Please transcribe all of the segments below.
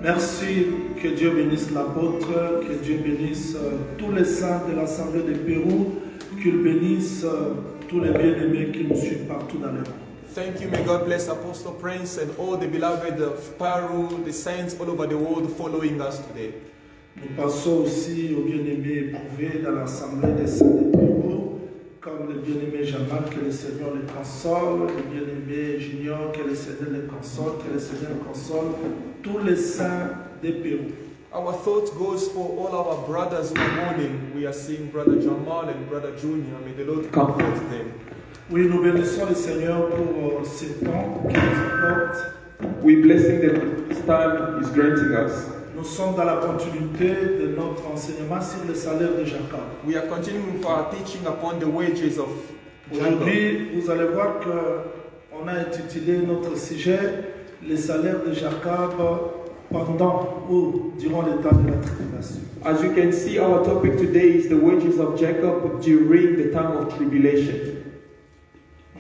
Merci, que Dieu bénisse l'apôtre, que Dieu bénisse tous les saints de l'Assemblée de Pérou, qu'il bénisse tous les bien-aimés qui nous suivent partout dans le monde. Thank you. May God bless Apostle Prince and all the beloved of Peru, the saints all over the world following us today. Nous passons aussi aux bien-aimés éprouvés dans l'Assemblée des saints de Pérou, comme le bien-aimé Jamal, que le Seigneur les console, le bien-aimé Junior, que le Seigneur les console, que le Seigneur console tous les saints de Pérou. Our thought goes for all our brothers who are mourning. We are seeing Brother Jamal and Brother Junior. May the Lord comfort them. Oui, nous bénissons le Seigneur pour ce temps qu'il nous apporte. We blessing the time He's granting us. Nous sommes dans la continuité de notre enseignement sur le salaire de Jacob. We are continuing for our teaching upon the wages of Jacob. Aujourd'hui, vous allez voir qu'on a intitulé notre sujet le salaire de Jacob pendant ou durant le temps de la tribulation. As you can see, our topic today is the wages of Jacob during the time of tribulation.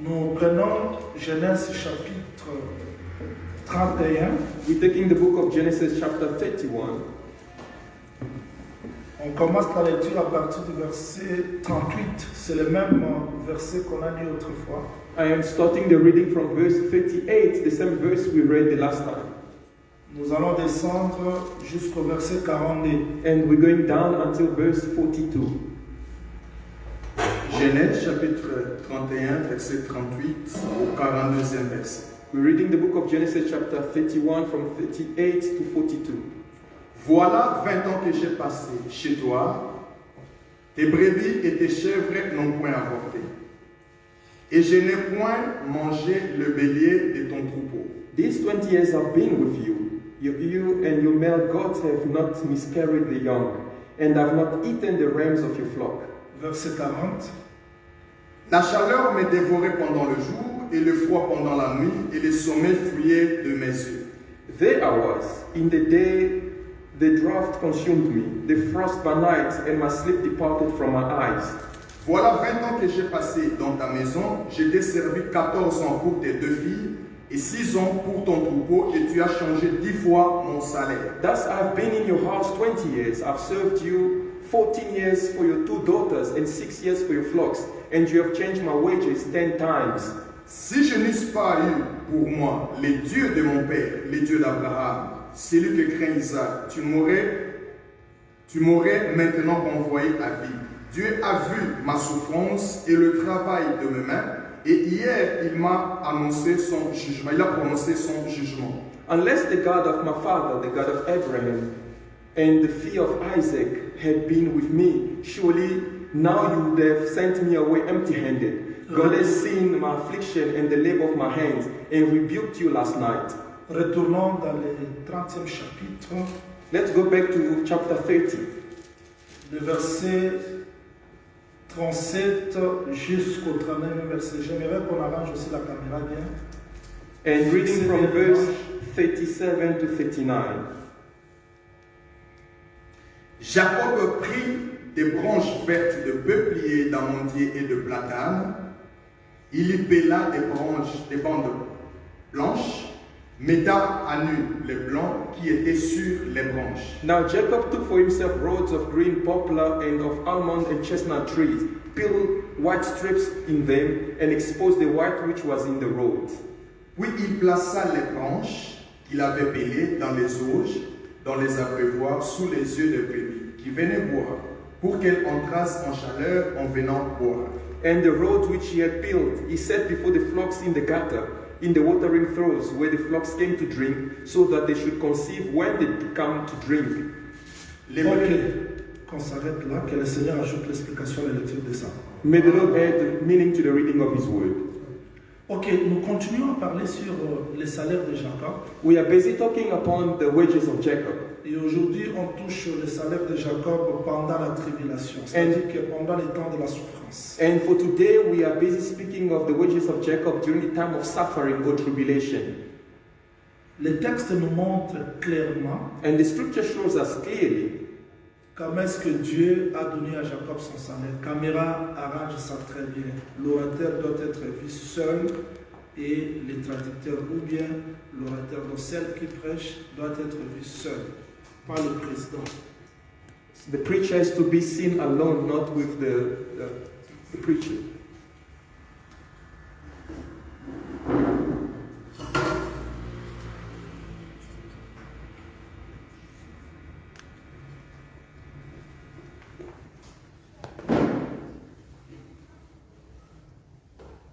Nous prenons Genèse chapitre 31. We're taking the book of Genesis chapter 31. On commence la lecture à partir du verset 38. C'est le même verset qu'on a lu autrefois. I am starting the reading from verse 38, the same verse we read the last time. Nous allons descendre jusqu'au verset 42. And we're going down until verse 42. Genèse chapitre 31, verset 38 au 42e verset. We're reading the book of Genesis chapter 31 from 38 to 42. Voilà 20 ans que j'ai passé chez toi, tes brebis et tes chèvres n'ont point avorté, et je n'ai point mangé le bélier de ton troupeau. These 20 years I've been with you. You and your male goats have not miscarried the young, and have not eaten the rams of your flock. Verset 40. La chaleur me dévorait pendant le jour, et le froid pendant la nuit, et le sommeil fuyait de mes yeux. There I was, in the day the drought consumed me, the frost by night, and my sleep departed from my eyes. Voilà 20 ans que j'ai passé dans ta maison, j'ai desservi 14 ans pour tes 2 filles, et 6 ans pour ton troupeau, et tu as changé 10 fois mon salaire. Thus I've been in your house 20 years, I've served you 14 years for your 2 daughters, and 6 years for your flocks, and you have changed my wages 10 times. Si je n'eusse pas eu pour moi les dieux de mon père, les dieux d'Abraham, celui que craint Isaac, tu m'aurais maintenant renvoyé à vie. Dieu a vu ma souffrance et le travail de mes mains, et hier il m'a annoncé son jugement. Il a prononcé son jugement. Unless the God of my father, the God of Abraham, and the fear of Isaac had been with me, surely now you would have sent me away empty-handed. God has seen my affliction and the labor of my hands, and rebuked you last night. Retournons dans le 30e chapitre, Let's go back to chapter 30. le verset 37 jusqu'au 39e verset. J'aimerais qu'on arrange aussi la caméra bien. And reading from verse 37 to 39. Jacob prit des branches vertes de peuplier, d'amandier et de platane. Il y pela des bandes blanches, metta à nu les blancs qui étaient sur les branches. Now Jacob took for himself rods of green poplar and of almond and chestnut trees, peeled white strips in them, and exposed the white which was in the rods. Puis il plaça les branches qu'il avait pelées dans les auges, dans les abreuvoirs, sous les yeux des brebis, qui venaient boire, pour qu'elles entrassent en chaleur en venant boire. And the rods which he had peeled, he set before the flocks in the gutter, in the watering troughs, where the flocks came to drink, so that they should conceive when they come to drink. Ok, qu'on s'arrête là, que le Seigneur ajoute l'explication et la lecture de ça. May the Lord add meaning to the reading of His word. Ok, nous continuons à parler sur les salaires de Jacob. We are busy talking upon the wages of Jacob. Et aujourd'hui, on touche le salaire de Jacob pendant la tribulation, c'est-à-dire que pendant les temps de la souffrance. And for today, we are busy speaking of the wages of Jacob during the time of suffering or tribulation. Le texte nous montre clairement And the scripture shows us clearly comment est-ce que Dieu a donné à Jacob son salaire. Caméra arrange ça très bien. L'orateur doit être vu seul et les traducteurs ou bien l'orateur. Donc celle qui prêche doit être vue seule, par le président. The preacher has to be seen alone, not with the preacher.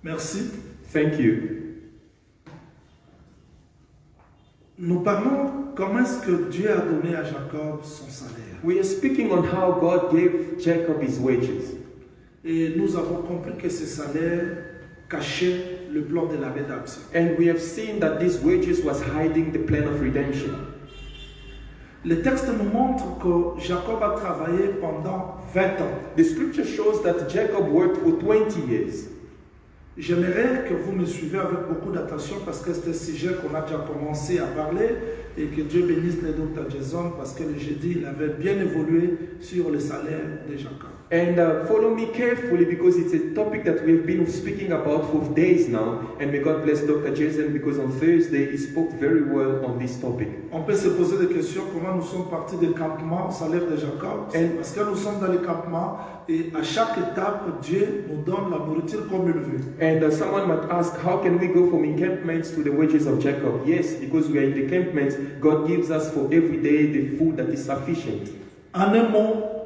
Merci. Thank you. Nous parlons comment est-ce que Dieu a donné à Jacob son salaire. We are speaking on how God gave Jacob his wages. Et nous avons compris que ce salaire cachait le plan de la rédemption. And we have seen that these wages was hiding the plan of redemption. Le texte nous montre que Jacob a travaillé pendant 20 ans. The scripture shows that Jacob worked for 20 years. J'aimerais que vous me suivez avec beaucoup d'attention parce que c'est un sujet qu'on a déjà commencé à parler et que Dieu bénisse le docteur Jason parce que le jeudi, il avait bien évolué sur le salaire de Jacob. And follow me carefully because it's a topic that we have been speaking about for days now. And may God bless Dr. Jason because on Thursday he spoke very well on this topic. On peut se poser des questions comment nous sommes partis des campements au salaire de Jacob. Parce que nous sommes dans les campements et à chaque étape, Dieu nous donne la nourriture comme il veut. And someone might ask, how can we go from encampments to the wages of Jacob? Yes, because we are in the encampments, God gives us for every day the food that is sufficient. En un mot,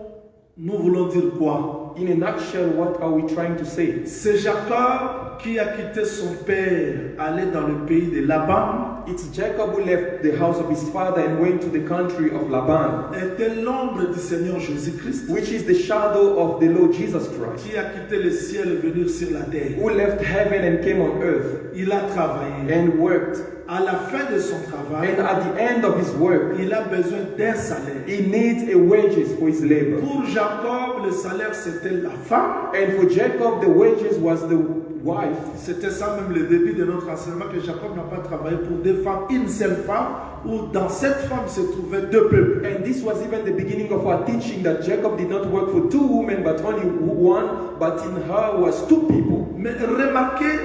nous voulons dire quoi? In a nutshell, what are we trying to say? C'est Jacob qui a quitté son père, allé dans le pays de Laban. It's Jacob who left the house of his father and went to the country of Laban, Était l'ombre du Seigneur Jésus-Christ, which is the shadow of the Lord Jesus Christ, qui a quitté le ciel et venir sur la terre. who left heaven and came on earth Il a travaillé. and worked. À la fin de son travail, And at the end of his work, il a besoin d'un salaire. he needs a wages for his labor. Pour Jacob, le salaire c'était la femme. And for Jacob, the wages was the wife. C'était ça même le début de notre enseignement, que Jacob n'a pas travaillé pour deux femmes, une seule femme, où dans cette femme se trouvaient deux peuples. And this was even the beginning of our teaching that Jacob did not work for two women, but only one, but in her was two people. Mais remarquez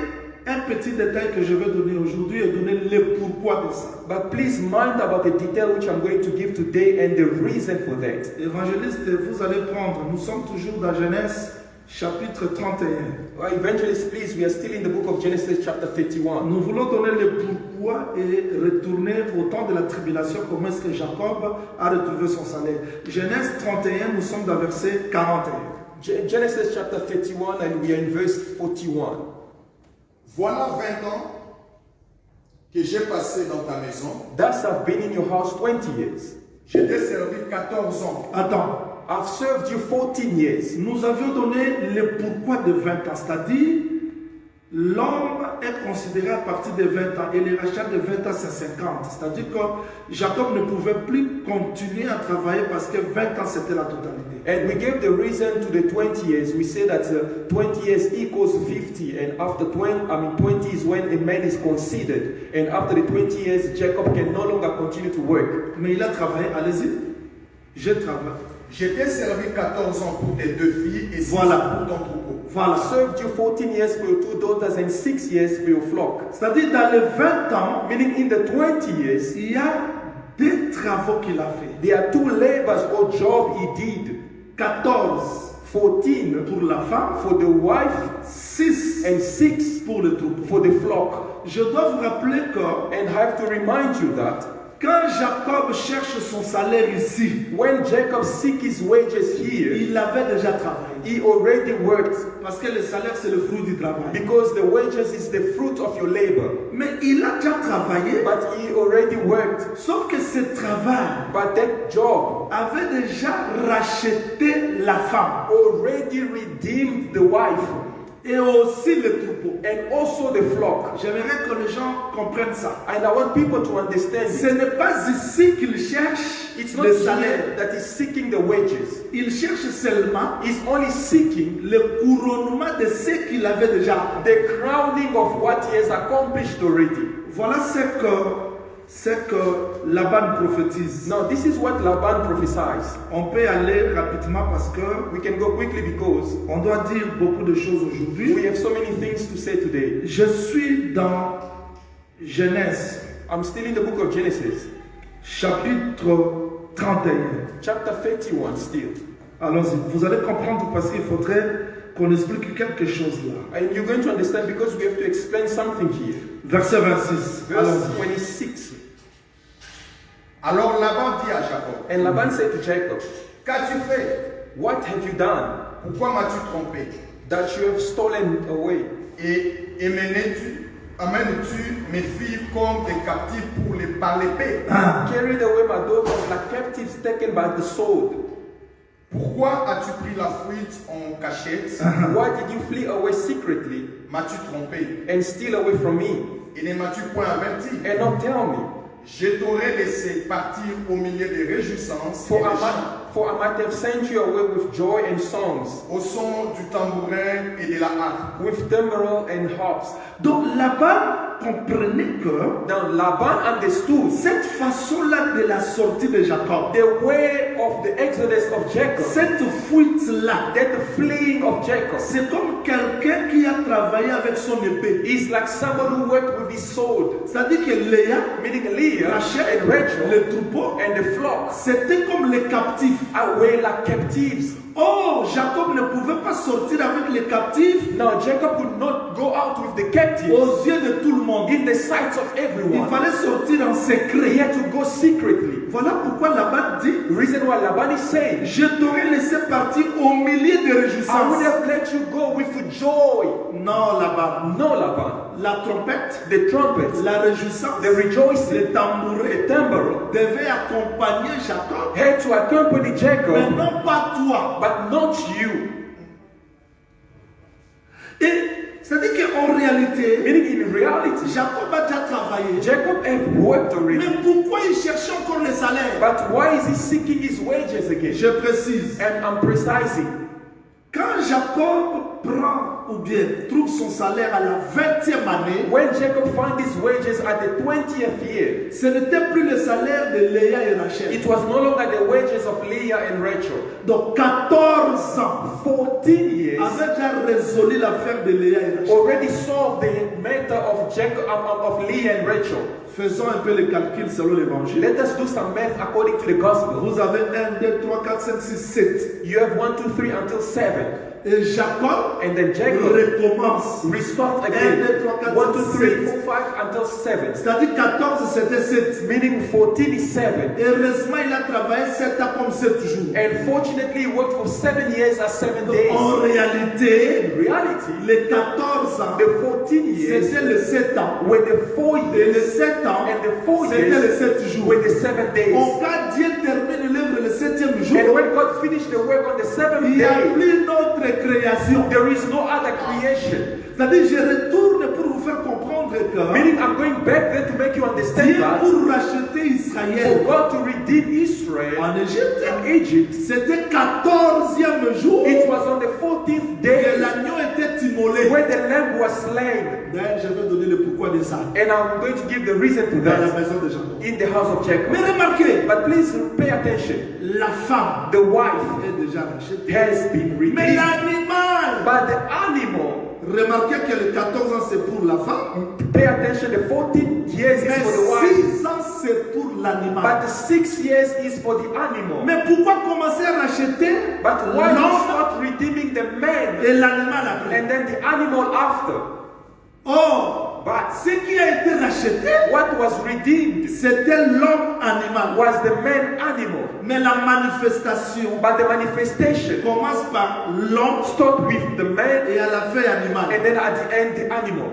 un petit détail que je vais donner aujourd'hui et donner le pourquoi de ça. But please mind about the detail which I'm going to give today and the reason for that. Évangéliste, vous allez prendre, nous sommes toujours dans Genèse chapitre 31. Well, evangelist, please, we are still in the book of Genesis chapter 31. Nous voulons donner le pourquoi et retourner au temps de la tribulation, comment est-ce que Jacob a retrouvé son salaire. Genèse 31, nous sommes dans verset 41. Genesis chapter 31 and we are in verse 41. Voilà 20 ans que j'ai passé dans ta maison. Thus I've been in your house 20 years. Je t'ai servi 14 ans. Attends, I've served you 14 years. nous avions donné le pourquoi de 20 ans, c'est-à-dire l'homme est considéré à partir de 20 ans et les rachats de 20 ans c'est 50. C'est-à-dire que Jacob ne pouvait plus continuer à travailler parce que 20 ans c'était la totalité. And we gave the reason to the 20 years. We say that 20 years equals 50, and after 20 is when a man is considered. And after the 20 years, Jacob can no longer continue to work. Mais il a travaillé, allez-y, je travaille. Je t'ai servi 14 ans pour tes deux filles et 6 Voilà. ans pour ton troupeau. Voilà. I've served you 14 years for your 2 daughters and 6 years for your flock. C'est-à-dire dans les 20 ans, Meaning in the 20 years, il y a des travaux qu'il a fait. there are 2 labors or job he did. 14 14 pour la femme, for the wife 6 and 6 pour le troupeau. for the flock. Je dois vous rappeler que And I have to remind you that quand Jacob cherche son salaire ici, when Jacob seek his wages here, il avait déjà travaillé. he already worked. Parce que le salaire, c'est le fruit du travail. Because the wages is the fruit of your labor. Mais il a déjà travaillé, But he already worked. sauf que ce travail But that job avait déjà racheté la femme already redeemed the wife et aussi le troupeau. and also the flock. J'aimerais que les gens comprennent ça. And I want people to understand Ce it. n'est pas ici qu'il cherche It's not le here salaire. that he's seeking the wages. Il cherche seulement He's only seeking le couronnement de ce qu'il avait déjà. the crowning of what he has accomplished already. Voilà ce que c'est que Laban prophétise. Now, this is what Laban prophesies. On peut aller rapidement parce que We can go quickly because on doit dire beaucoup de choses we aujourd'hui. have so many things to say today. Je suis dans Genèse, I'm still in the book of Genesis, chapitre 31. chapter 31 still. Allons-y. Vous allez comprendre parce qu'il faudrait qu'on explique quelque chose là. And you're going to understand because we have to explain something here. Verset 26. Verse Allons-y. 26. Alors Laban dit à Jacob, And Laban said to Jacob, qu'as-tu fait? what have you done Pourquoi m'as-tu trompé? that you have stolen away? Et amènes-tu mes filles comme des captifs par l'épée? Carried away my daughters like captives taken by the sword. Pourquoi as-tu pris la fuite en cachette? Why did you flee away secretly M'as-tu trompé? and steal away from me Et ne m'as-tu point averti? and not tell me? Je t'aurais laissé partir au milieu des réjouissances et des chants, For I might have sent you away with joy and songs, au son du tambourin et de la harpe. with timbrel and harps. Donc Laban comprenait que Now Laban understood cette façon-là de la sortie de Jacob, the way of the exodus of Jacob, cette fuite-là, that the fleeing of Jacob c'est comme quelqu'un qui a travaillé avec son épée. is like someone who worked with his sword, C'est-à-dire que Léa, meaning Leah Rachel, and Rachel les troupeaux, and the flock c'était comme les captifs. away like captives. Oh, Jacob ne pouvait pas sortir avec les captifs Now Jacob could not go out with the captives aux yeux de tout le monde. in the sight of Il everyone. fallait sortir en He secret. had to go secretly. Voilà pourquoi Laban dit, The reason why Laban is saying, je t'aurais laissé partir au milieu de I would réjouissances. have let you go with joy. Non, Laban. No, Laban. La trompette, The trumpet, la réjouissance, the rejoicing, le tambourins the timbrel devaient accompagner Jacob, had to accompany mais Jacob, non pas toi. but not you. Et c'est-à-dire qu'en réalité, Meaning in reality, Jacob a déjà travaillé. Jacob had worked already. Mais pourquoi il cherchait encore le salaire? But why is he seeking his wages again? Je précise. And I'm precising. Quand Jacob prend ou bien trouve son salaire à la 20e année, When Jacob found his wages at the 20th year, ce n'était plus le salaire de Léa et Rachel. it was no longer the wages of Leah and Rachel. Donc 14 ans 14 years avait déjà résolu l'affaire de Léa et Rachel. already solved the matter of Jacob of Leah and Rachel. Faisons un peu le calcul selon l'évangile. Let us do some math according to the gospel. Vous avez 1, 2, 3, 4, 5, 6, 7. You have 1, 2, 3 until 7. Et Jacob And then Jacob recommence. restarts 1, again. 2, 3, 4, 1, 2, 5, 3, 6, 4, 5 until 7. C'est-à-dire 14 c'était 7. Meaning 14 is 7. Heureusement, il a travaillé 7 ans comme 7 jours. And fortunately, he worked for 7 years as 7 Donc, days. en réalité, In reality, les 14 ans, the 14 years c'était les 7 ans. were the 4 Et les years, 7 ans, and the 4 c'était les years 7 jours. were the 7 days. Quand Dieu termine l'œuvre le 7e And jour, when God finished the work on the 7th il n'y a day, plus notre création. there is no other creation. C'est-à-dire, je retourne pour vous faire comprendre que Meaning, I'm going back there to make you understand Dieu, that pour racheter for Israël God to redeem Israel en Égypte, in Egypt, c'était 14e jour it was on the 14th que day l'agneau était immolé. where the lamb was slain. D'ailleurs, je vais donner le pourquoi de ça And I'm going to give the reason to dans la that maison de Jacob. in the house of Jacob. Mais remarquez, But please pay attention. la femme The wife est déjà rachetée. has been Mais redeemed. l'animal, But the animal, remarquez que les 14 ans c'est pour la femme, pay attention, the 14 years is mais for the wife. 6 ans c'est pour l'animal. But the 6 years is for the animal. Mais pourquoi commencer à racheter But why not l'homme start redeeming the man et l'animal après? and then the animal after? Or, But ce qui a été racheté, what was redeemed c'était l'homme animal. was the man animal. Mais la manifestation But the manifestation commence par l'homme started with the man et à la fin animal. and then at the end the animal.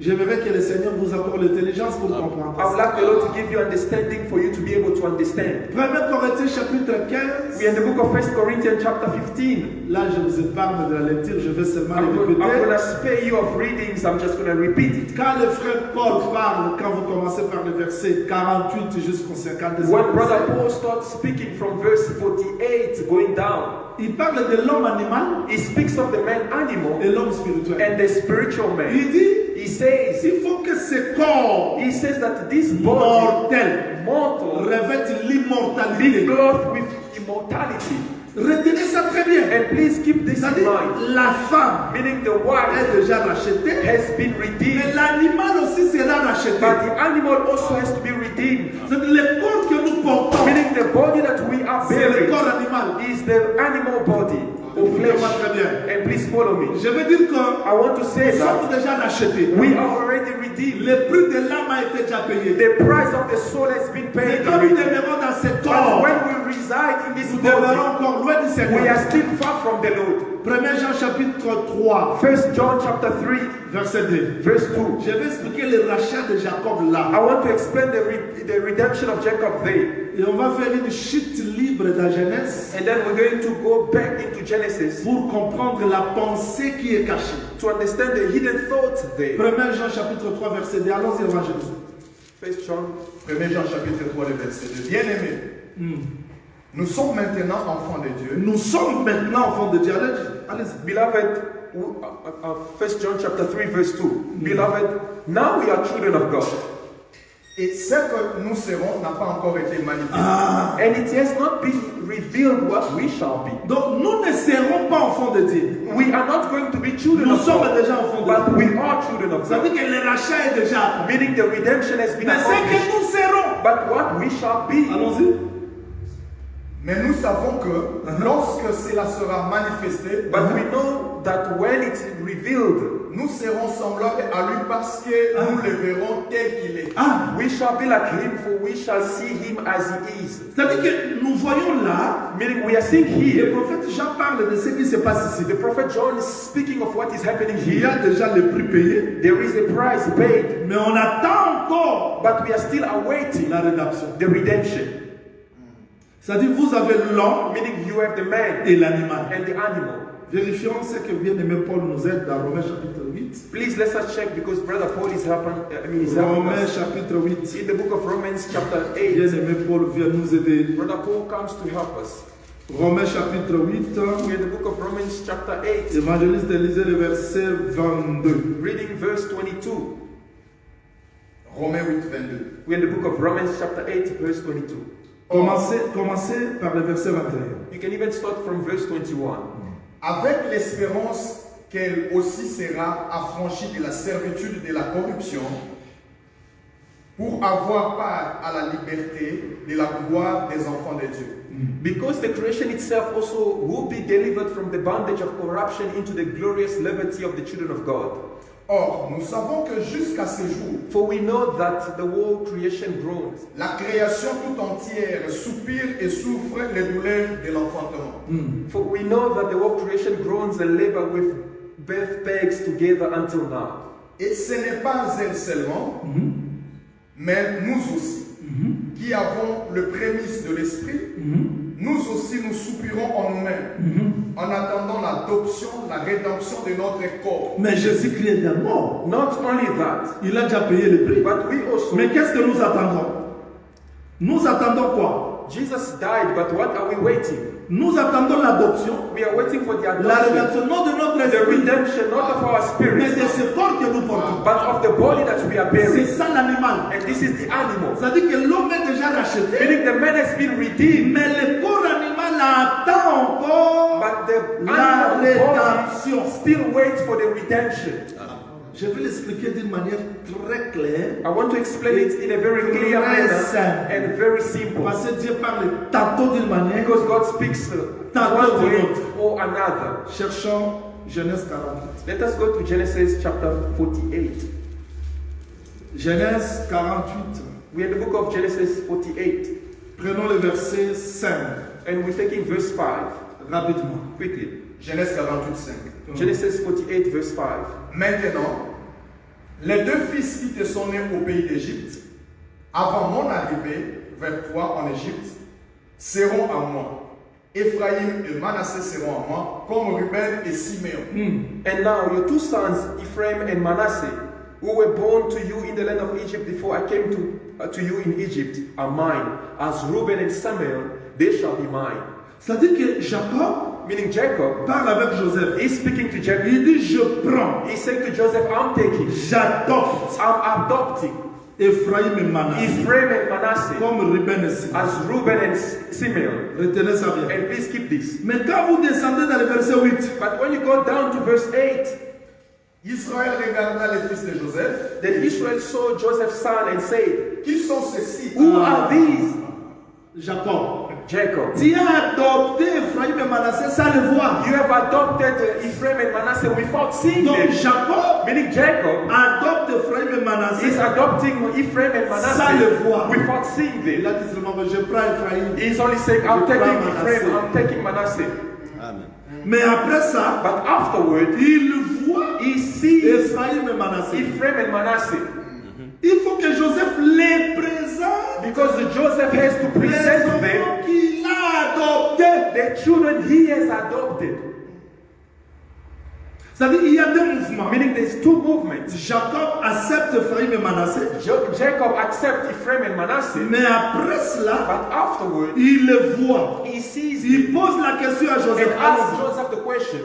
J'aimerais que le Seigneur vous accorde l'intelligence pour comprendre. I would like the Lord to give you understanding for you to be able to understand. 1 Corinthiens chapitre 15. We are in the book of 1 Corinthians chapter 15. Là, je vous épargne de la lecture, je vais seulement I'm les going répéter. to spare you of readings. I'm just going to repeat it. Quand le frère Paul parle, quand vous commencez par le verset 48 jusqu'au 52, When Brother Paul starts speaking from verse 48 going down, il parle de l'homme animal he speaks of the man animal et l'homme spirituel. and the spiritual Il man. dit, He says, il faut que ce corps he says that this body, mortel mortal, revête be l'immortalité. clothed with immortality. Retenez ça très bien. And please keep this in C'est-à-dire, mind. la femme Meaning the wife est déjà rachetée, has been mais redeemed, l'animal aussi sera racheté. but the animal also has to be redeemed. C'est-à-dire, le corps que nous portons, Meaning the body that we are c'est le bearing corps animal. is the animal body of flesh. Écoutez-moi très bien. And please follow me. Je veux dire que I want to say nous sommes that déjà rachetés. we are already redeemed. Le prix de l'âme a été déjà payé. The price of the soul has been Mais paid. quand nous already. demeurons dans ce But corps, when we reside in this nous demeurons body, encore loin du we Seigneur. are still far from the Lord. 1 Jean chapitre 3, 1 John chapter 3, verset 2. verse 2. Je vais expliquer le rachat de Jacob I là. want to explain the redemption of Jacob there. Et on va faire une chute libre dans Genèse And then we're going to go back into Genesis pour comprendre la pensée qui est cachée. to understand the hidden thoughts there. 1 Jean chapitre 3, verset 2. Allons-y, évangéliste. 1 John. 1 Jean chapitre 3, le verset 2. Bien-aimés, nous sommes maintenant enfants de Dieu. Nous sommes maintenant enfants de Dieu. Allez-y. Beloved, 1 John chapter 3 verse 2. Beloved, now we are children of God. Et ce que nous serons n'a pas encore été manifesté. And it has not been revealed what we shall be. Donc nous ne serons pas enfants de Dieu. We are not going to be children Nous of sommes God, déjà enfants de but Dieu. we are children of Ça veut God. dire que le rachat est déjà accompli. Meaning the redemption has been Mais ce accomplished. que nous serons. But what we shall be. Allons-y. Mais nous savons que lorsque cela sera manifesté, But we know that when it's revealed, nous serons semblables à lui parce que nous le verrons tel qu'il est. Ah, we shall be like him, for we shall see him as he is. c'est-à-dire que nous voyons là, Meaning we are seeing le here, prophète Jean parle de ce qui se passe ici. the prophet John is speaking of what is happening Il y a here. déjà le prix payé, There is a price paid, mais on attend encore but we are still awaiting la rédemption. the redemption. C'est-à-dire vous avez l'homme Meaning you have the man et l'animal. and the animal. Vérifions ce que bien-aimé Paul nous aide dans Romains chapitre 8. Please let's us check because Brother Paul is helping. Is helping Romains us. chapitre 8. In the book of Romans chapter 8, Bien-aimé Paul vient nous aider. Brother Paul comes to help us. Romains chapitre 8. We're in the book of Romans chapter 8, Évangéliste, lisez le verset 22. reading verse 22. Romains 8, 22. We're in the book of Romans chapter 8, verse 22. Commencez par le verset 21. You can even start from verse 21. Avec l'espérance qu'elle aussi sera affranchie de la servitude de la corruption pour avoir part à la liberté de la gloire des enfants de Dieu. Because the creation itself also will be delivered from the bondage of corruption into the glorious liberty of the children of God. Or, nous savons que jusqu'à ce jour, For we know that the whole creation groans. la création tout entière soupire et souffre les douleurs de l'enfantement. For we know that the whole creation groans and labor with birth pangs together until now. Et ce n'est pas elle seulement, mais nous aussi, qui avons le prémisse de l'esprit, nous aussi nous soupirons en nous-mêmes, en attendant l'adoption, la rédemption de notre corps. Mais Jésus-Christ est déjà mort. Not only that, Il a déjà payé le prix. but we also. Mais qu'est-ce que nous attendons? Nous attendons quoi? Jesus died, but what are we waiting? Nous attendons l'adoption, We are waiting for the la adoption, rédemption non de notre the esprit, redemption not of our mais spirit, de ce corps que nous portons. but of the body that we are C'est bearing. ça l'animal. And this is the animal. C'est-à-dire que l'homme est déjà racheté, Meaning the man has been redeemed, mais le corps animal attend encore but the la animal rédemption. body still waits for the redemption. Je vais l'expliquer d'une manière très claire. I want to explain it in a very clear manner and very simple. Parce que Dieu parle tantôt d'une manière. Because God speaks one way or another. Cherchons Genèse 48. Let us go to Genesis chapter 48. Genèse 48. We are in the book of Genesis 48. Prenons le verset 5. And we're taking verse 5 Rapidement. quickly. Genèse 48, 5. Genesis 48, verse 5. Maintenant, les deux fils qui te sont nés au pays d'Égypte, avant mon arrivée vers toi en Égypte, seront à moi. Éphraïm et Manassé seront à moi, comme Ruben et Siméon. And now your two sons, Ephraim and Manasseh, who were born to you in the land of Egypt before I came to you in Egypt, are mine. As Reuben and Samuel, they shall be mine. C'est-à-dire que Jacob meaning Jacob, parle avec Joseph. he's speaking to Jacob. Il dit, je prends, He's saying to Joseph, I'm taking, j'adopte I'm adopting Ephraim et Manasseh Ephraim and Manasseh comme Ruben et Simon. as Reuben and Simeon. Retenez ça bien. And please keep this. Mais quand vous descendez dans le verset 8, But when you go down to verse 8, Israël regarda les fils de Joseph. then Israel saw Joseph's son and said, Qui sont ceux-ci? who are these? Jacob, Jacob. tu as adopté Ephraim et Manasseh sans le voir. You have adopted Ephraim and Manasseh without seeing Donc them. Jacob Meaning Jacob adopte Ephraim et is Manasseh adopting Ephraim and sans le voir. Manasseh without seeing Il them. a dit seulement, je prends Ephraim. He's only saying, I'm Je taking prends Ephraim, Manasseh. I'm taking Manasseh. Mais après ça, But afterward, il voit he sees Ephraim et Manasseh. Ephraim and Manasseh. Il faut que Joseph les présente, Because Joseph has to les present them enfants qu'il a adoptés. the children he has adopted. C'est-à-dire qu'il y a deux mouvements. Meaning there's two movements. Jacob accepte Ephraim et Manasseh, Jacob accepts Ephraim and Manasseh, mais après cela, but afterward, il le voit. he sees Il them pose la question à and Joseph. asks Joseph the question.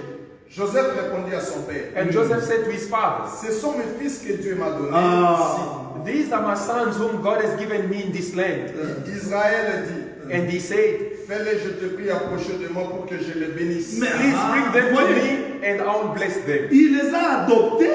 Joseph répondit à son père. And Joseph said to his father, Ce sont mes fils que Dieu m'a donnés. these are my sons whom God has given me in this land. Israël dit, And he said, fais-les, je te prie, approcher de moi pour que je les bénisse. Mais- please bring them to voyez, me and I'll bless them. il les a adoptés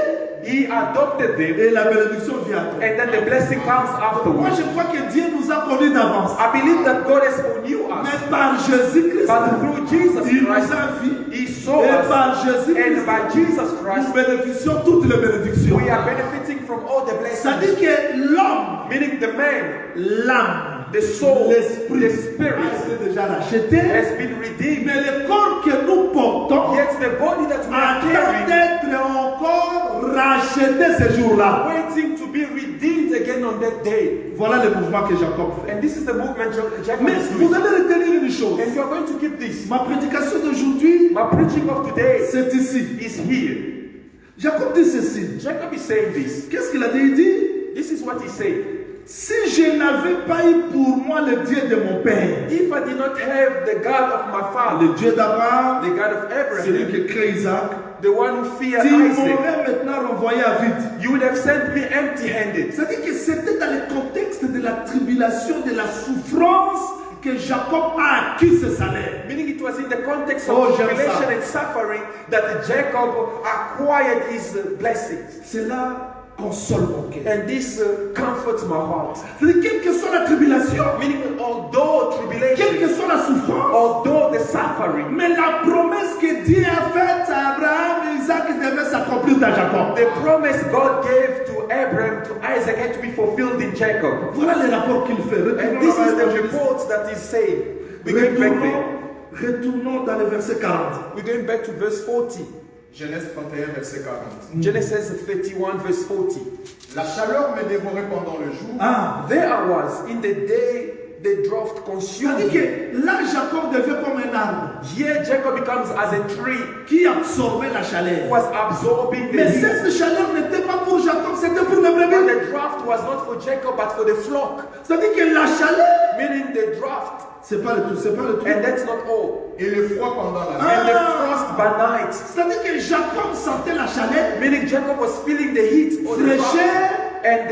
He adopted them et la bénédiction vient après. and then the blessing comes Moi, afterwards. je crois que Dieu nous a connus d'avance. I believe that God has foreknew us, Mais par Jésus-Christ, but through Jesus il nous Christ, a vus. He saw Et us, par Jésus-Christ, and by Jesus nous Christ, bénéficions toutes les bénédictions. we are benefiting from all the Ça dit blessings. que l'homme, Meaning the man, l'âme, the soul, l'esprit the a spirit été déjà racheté. has been redeemed. Mais le corps que nous portons Yet the body that we are attend carrying, d'être encore racheté ce jour-là. waiting to be redeemed again on that day. Voilà le mouvement que Jacob fait. And this is the movement Jacob Mais is vous doing. allez retenir une chose. And you are going to keep this. Ma prédication d'aujourd'hui, My preaching of today c'est ici. is here. Jacob dit ceci. Jacob is saying this. Qu'est-ce qu'il a dit? Il dit, This is what he said. si je n'avais pas eu pour moi le Dieu de mon père, If I did not have the God of my father, le Dieu d'Abraham, the God of celui Abraham, qui crée Isaac, the one who feared tu Isaac, m'aurais maintenant renvoyé à vide. you would have sent me empty-handed. C'est-à-dire que c'était dans le contexte de la tribulation, de la souffrance, que Jacob a acquis ce salaire. Meaning it was in the context Oh, of j'aime tribulation ça. and suffering that Jacob acquired his blessings. Cela console mon cœur. And this comforts my heart. C'est-à-dire, quelle que soit la tribulation, Meaning, although quelle que tribulation, soit la souffrance, although the suffering, mais la promesse que Dieu a faite à Abraham et Isaac devait s'accomplir dans Jacob. the promise God gave to Abraham, to Isaac, had to be fulfilled in Jacob. Voilà les rapports qu'il fait. And this is the report that is saying. We're going back there. Retournons dans le verset 40. We're going back to verse 40. Genèse 31, verset 40. Genesis 31, verse 40. La chaleur me dévorait pendant le jour. Ah, There I was in the day the drought consumed c'est-à-dire me. que là, Jacob devait comme un arbre Here Jacob becomes as a tree qui absorbait la who chaleur. was absorbing the Mais heat. cette chaleur n'était pas pour Jacob, c'était pour les But brebis. the drought was not for Jacob but for the flock. C'est-à-dire que la chaleur, Meaning the drought. c'est pas le tout, c'est pas le tout. And that's not all. Et le froid pendant la nuit. And the frost by night. C'est-à-dire que Jacob sentait la chaleur, Meaning Jacob was feeling the heat or the drought fraîcheur. and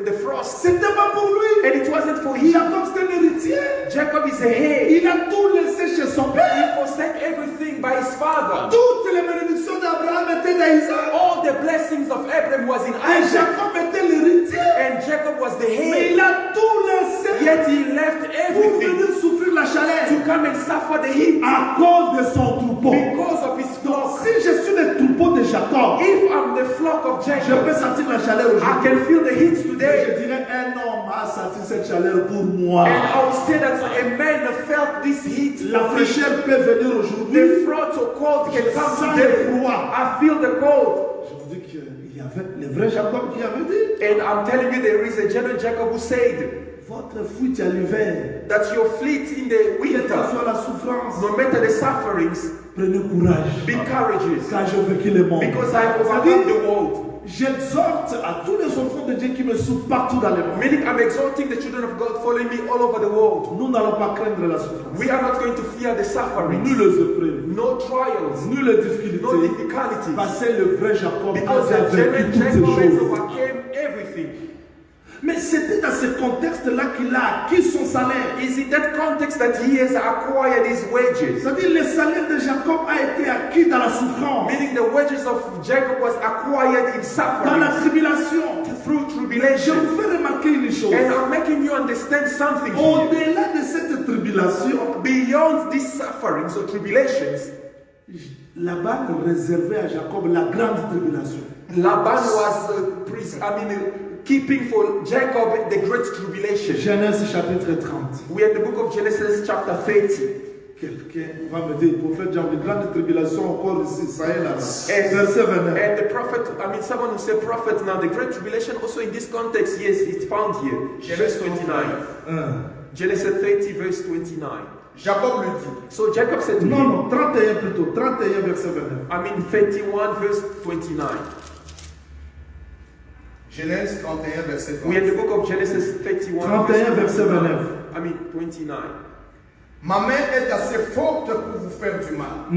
the frost. C'était pas pour lui. And it wasn't for him. Jacob c'était un héritier. Jacob is a heir. Il a tout laissé chez son He père. forsake everything by his father. Toutes les bénédictions d'Abraham étaient d'Isaac. All the blessings of Abraham was in Et Isaac. Jacob était l'héritier. And Jacob was the Mais heir. il a tout laissé Yet he left pour everything venir souffrir la chaleur to come and suffer the heat à cause de son troupeau. because of his flock. Si je suis le troupeau de Jacob, If I'm the flock of je Jacob, peux sentir la chaleur I aujourd'hui. can feel the heat Je today. dirais un homme a senti cette chaleur pour moi. And I will say that a man felt this heat. La for me. fraîcheur peut venir aujourd'hui. The frost or cold can Je come sens today. le froid. I feel the cold. Je vous dis qu'il y avait le vrai Jacob qui avait dit, And I'm telling you, there is a genuine Jacob who said votre fuite à l'hiver, that your fleet in the quelle que winter, soit la souffrance, no matter the sufferings, prenez courage. be courageous. Car j'ai vécu le monde. Because I have Ça overcome dit, the world. j'exhorte à tous les enfants de Dieu qui me suivent partout dans le monde. Meaning, I'm exhorting the children of God following me all over the world. Nous n'allons pas craindre la souffrance, We are not going to fear the suffering, ni les épreuves, no trials, ni les no difficultés. difficulties. Parce que le vrai Jacob Because a the vécu genuine toutes ces Jacob has choses. overcame everything. Mais c'était dans ce contexte-là qu'il a acquis son salaire. It's in that context that he has acquired his wages. C'est-à-dire le salaire de Jacob a été acquis dans la souffrance, Meaning the wages of Jacob was acquired in dans la suffering, tribulation. through Je tribulation. vous fais remarquer une chose. And I'm making you understand something here. Au-delà de cette tribulation, Beyond these sufferings or tribulations, Laban réservait à Jacob la grande tribulation. Laban was keeping for Jacob the great tribulation. Genèse chapitre 30. We are in the book of Genesis chapter 30. Quelqu'un va me dire, prophète, j'ai une grande tribulation encore ici, ça est là. And, Verset 29. and the prophet, someone who say prophet now, the great tribulation also in this context, yes, it's found here. Verse 29. Genesis 30, verse 29. Jacob lui dit, So Jacob said to him, Non, 31 plutôt, 31 verset 29. 31, verse 29. Genèse 31, verset We are in the 30. book of Genesis 31, 31 verset 29. 29. Ma main est assez forte pour vous faire du mal.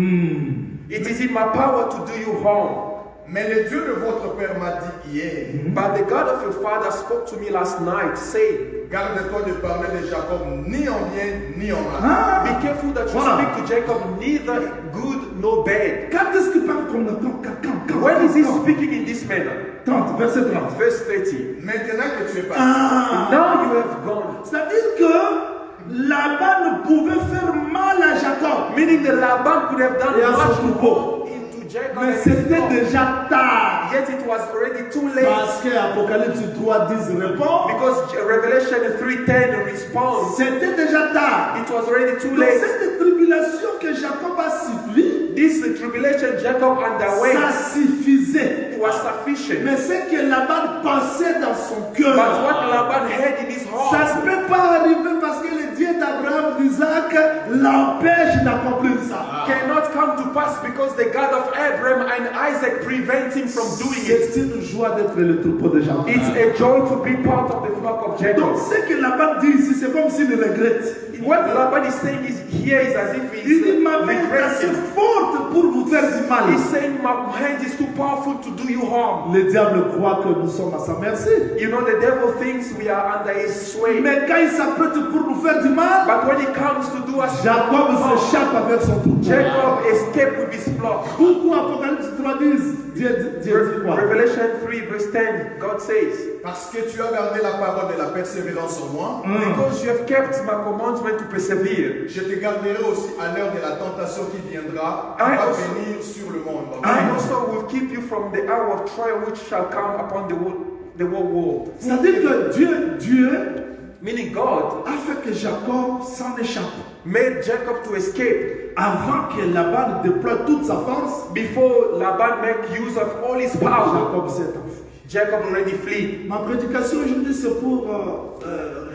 It is in my power to do you harm. Mais le Dieu de votre père m'a dit hier, But the God of your father spoke to me last night, saying, garde-toi de parler de Jacob ni en bien ni en mal. be careful that you Voilà. speak to Jacob neither good nor bad. Quand est-ce qu'il parle comme quand When is he speaking in this manner? 30, verset 30. Verse 30. Maintenant que tu es parti, Now you have gone. C'est-à-dire que Laban pouvait faire mal à Jacob, Meaning that Laban could have done Et à son much troupeau. harm into Jacob. mais and his c'était flock. déjà tard. Yet it was already too late. Parce que Apocalypse 3:10 répond, Because Revelation 3:10 responds. c'était déjà tard. It was already too Donc late. cette tribulation que Jacob a subie, This tribulation Jacob underwent ça suffisait. was sufficient. Mais ce que Laban pensait dans son But cœur, what Laban had in his ça heart ne peut pas arriver parce que le Dieu d'Abraham, d'Isaac l'empêche d'accomplir ça. cannot come to pass because the God of Abraham and Isaac prevent him from doing it. C'est une joie d'être le troupeau de Jacob. It's a joy to be part of the flock of Jacob. Donc ce que Laban dit ici, c'est comme s'il regrette. What Laban is saying is here is as if Il dit, he's ma main est assez regretting. forte pour vous faire du mal. He's saying my hand is too powerful to do you harm. Le diable croit que nous sommes à sa merci. You know the devil thinks we are under his sway. Mais quand il s'apprête pour nous faire du mal, But when it comes to do us Jacob harm, s'échappe avec son troupeau. Jacob escaped with his flock. Pourquoi Apocalypse 3:10 Dieu dit quoi? Revelation 3 verse 10, God says, parce que tu as gardé la parole de la persévérance en moi, because you have kept my commandment to persevere, je te garderai aussi à l'heure de la tentation qui viendra, I va also- venir sur le monde. I also will keep you from the hour of trial which shall come upon the whole world. C'est-à-dire que Dieu Meaning God a fait que Jacob s'en échappe. made Jacob to escape Avant que Laban déploie toute sa force, before Laban make use of all his power. Jacob s'est enfui. Jacob already fled. Ma prédication aujourd'hui, c'est pour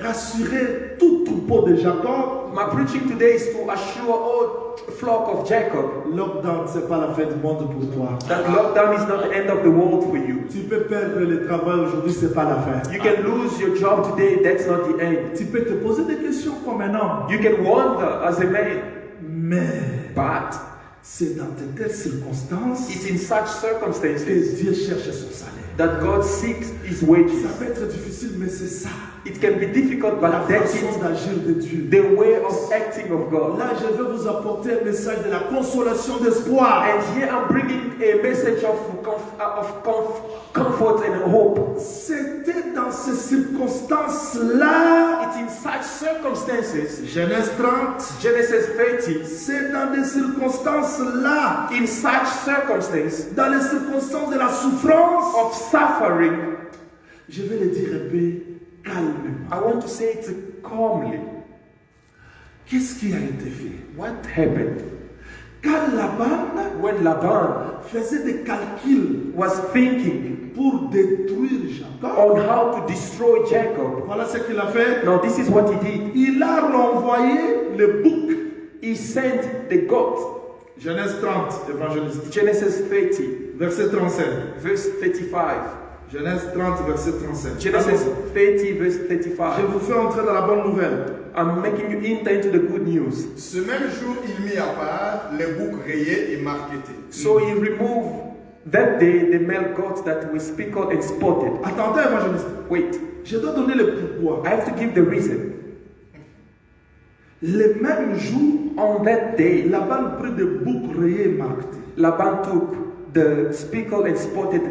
rassurer tout troupeau de Jacob. My preaching today is to assure all flock of Jacob Lockdown, c'est pas la fin du monde pour toi. that lockdown is not the end of the world for you. Tu peux perdre le travail aujourd'hui, c'est pas la fin. You can lose your job today, that's not the end. Tu peux te poser des questions comme un homme, You can wonder as a man, mais but c'est dans de telles circonstances it's in such que circumstances Dieu cherche son salaire. that God seeks his wages. Ça peut être difficile, mais c'est ça, It can be difficult, la but that's façon it, d'agir de Dieu. the way of acting of God. Là, je vais vous apporter un message de la consolation d'espoir. And here I'm bringing a message of comfort and hope. C'était dans ces circonstances-là, It's in such circumstances, Genèse 30, Genesis 30, c'est dans des circonstances-là, in such circumstances dans les circonstances de la souffrance, of suffering, je vais le dire un peu calmement. I want to say it calmly. Qu'est-ce qui a été fait? What happened? Quand Laban When Laban faisait des calculs was thinking pour détruire Jacob, on how to destroy Jacob, voilà ce qu'il a fait. now this is what he did. Il a renvoyé le bouc. He sent the goat, Genèse 30, évangéliste. Genesis 30. verset 35. verse 35. Genèse 30, verset 35. Genesis 30, verse Je 35. vous fais entrer dans la bonne nouvelle. I'm making you enter into the good news. Ce même jour, il mit à part les boucs rayés et marquetés. So he removed that day the male goats that were speckled and spotted. Attendez, évangéliste. Wait, Je dois donner le pourquoi. I have to give the reason. Le même jour, On that day, Laban prit des boucs rayés et marqués. Laban took the speckled and spotted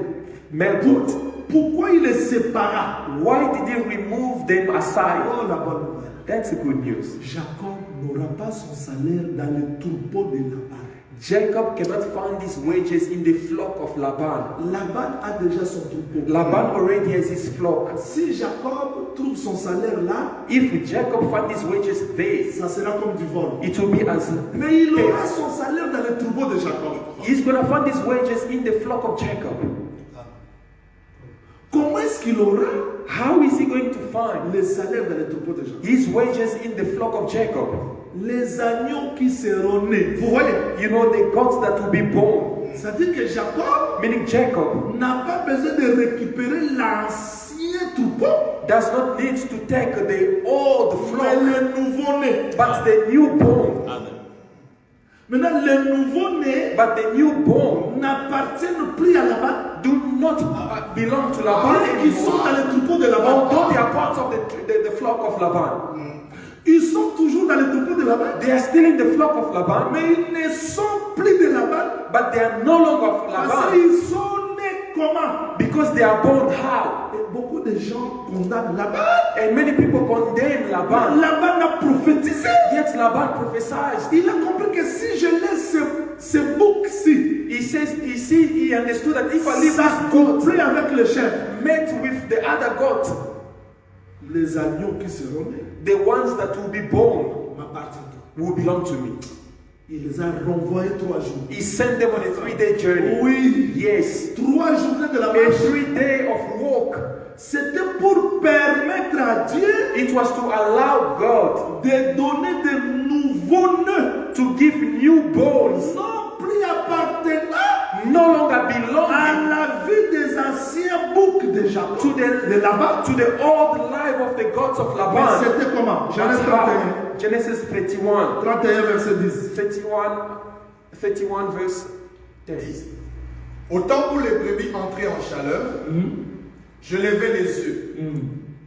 male goats. Pourquoi il les sépara? Why did he remove them aside? Oh, la bonne nouvelle. That's a good news. Jacob n'aura pas son salaire dans le troupeau de Laban. Jacob cannot find his wages in the flock of Laban. Laban a déjà son troupeau. Laban already has his flock. Si Jacob trouve son salaire là, If Jacob finds his wages there, ça sera comme du vol. it will be as Mais il aura son salaire dans le troupeau de Jacob. he's going to find his wages in the flock of Jacob. Comment est-ce qu'il aura How is he going to find le salaire dans le troupeau de Jacob? his wages in the flock of Jacob? Les agneaux qui seront nés. Vous voyez? You know, the gods that will be born. C'est-à-dire que Jacob Meaning Jacob n'a pas besoin de récupérer l'ancien troupeau, does not need to take the old mais flock, le nouveau-né. but the newborn. Maintenant, le nouveau-né But the newborn n'appartiennent plus à Laban. do not belong to Laban Bien qu'ils sont anymore. dans le troupeau de Laban. Although they are part of the flock of Laban. Ils sont toujours dans le troupeau de Laban. They are still in the flock of Laban, Mais ils ne sont plus de Laban. but they are no longer of Parce Laban qu'ils sont nés comment? because they are born how? Et beaucoup de gens condamnent Laban. And many people condemn Laban. Laban a prophétisé. Yet Laban prophesied. Il a compris que si je laisse ce bouc-ci, He understood that if I leave ça this goat couplé avec le chef, met with the other goat, les agneaux qui seront nés the ones that will be born m'appartiendront. will belong to me. Il les a renvoyés 3 jours. He sent them on a 3-day journey. Oui. Yes. 3 journées de la A marche. 3-day of walk. C'était pour permettre à Dieu It was to allow God de donner de nouveaux nœuds, to give newborns, non plus appartenant no longer à belonging la vie des anciens boucs de Jacob, to the de Laban. to the old life of the gods of Mais Laban. c'était comment? Genèse That's 31. how. Genesis 31. 31 verset 10. 31 verse 10. Au temps où les brebis entraient en chaleur, je levai les yeux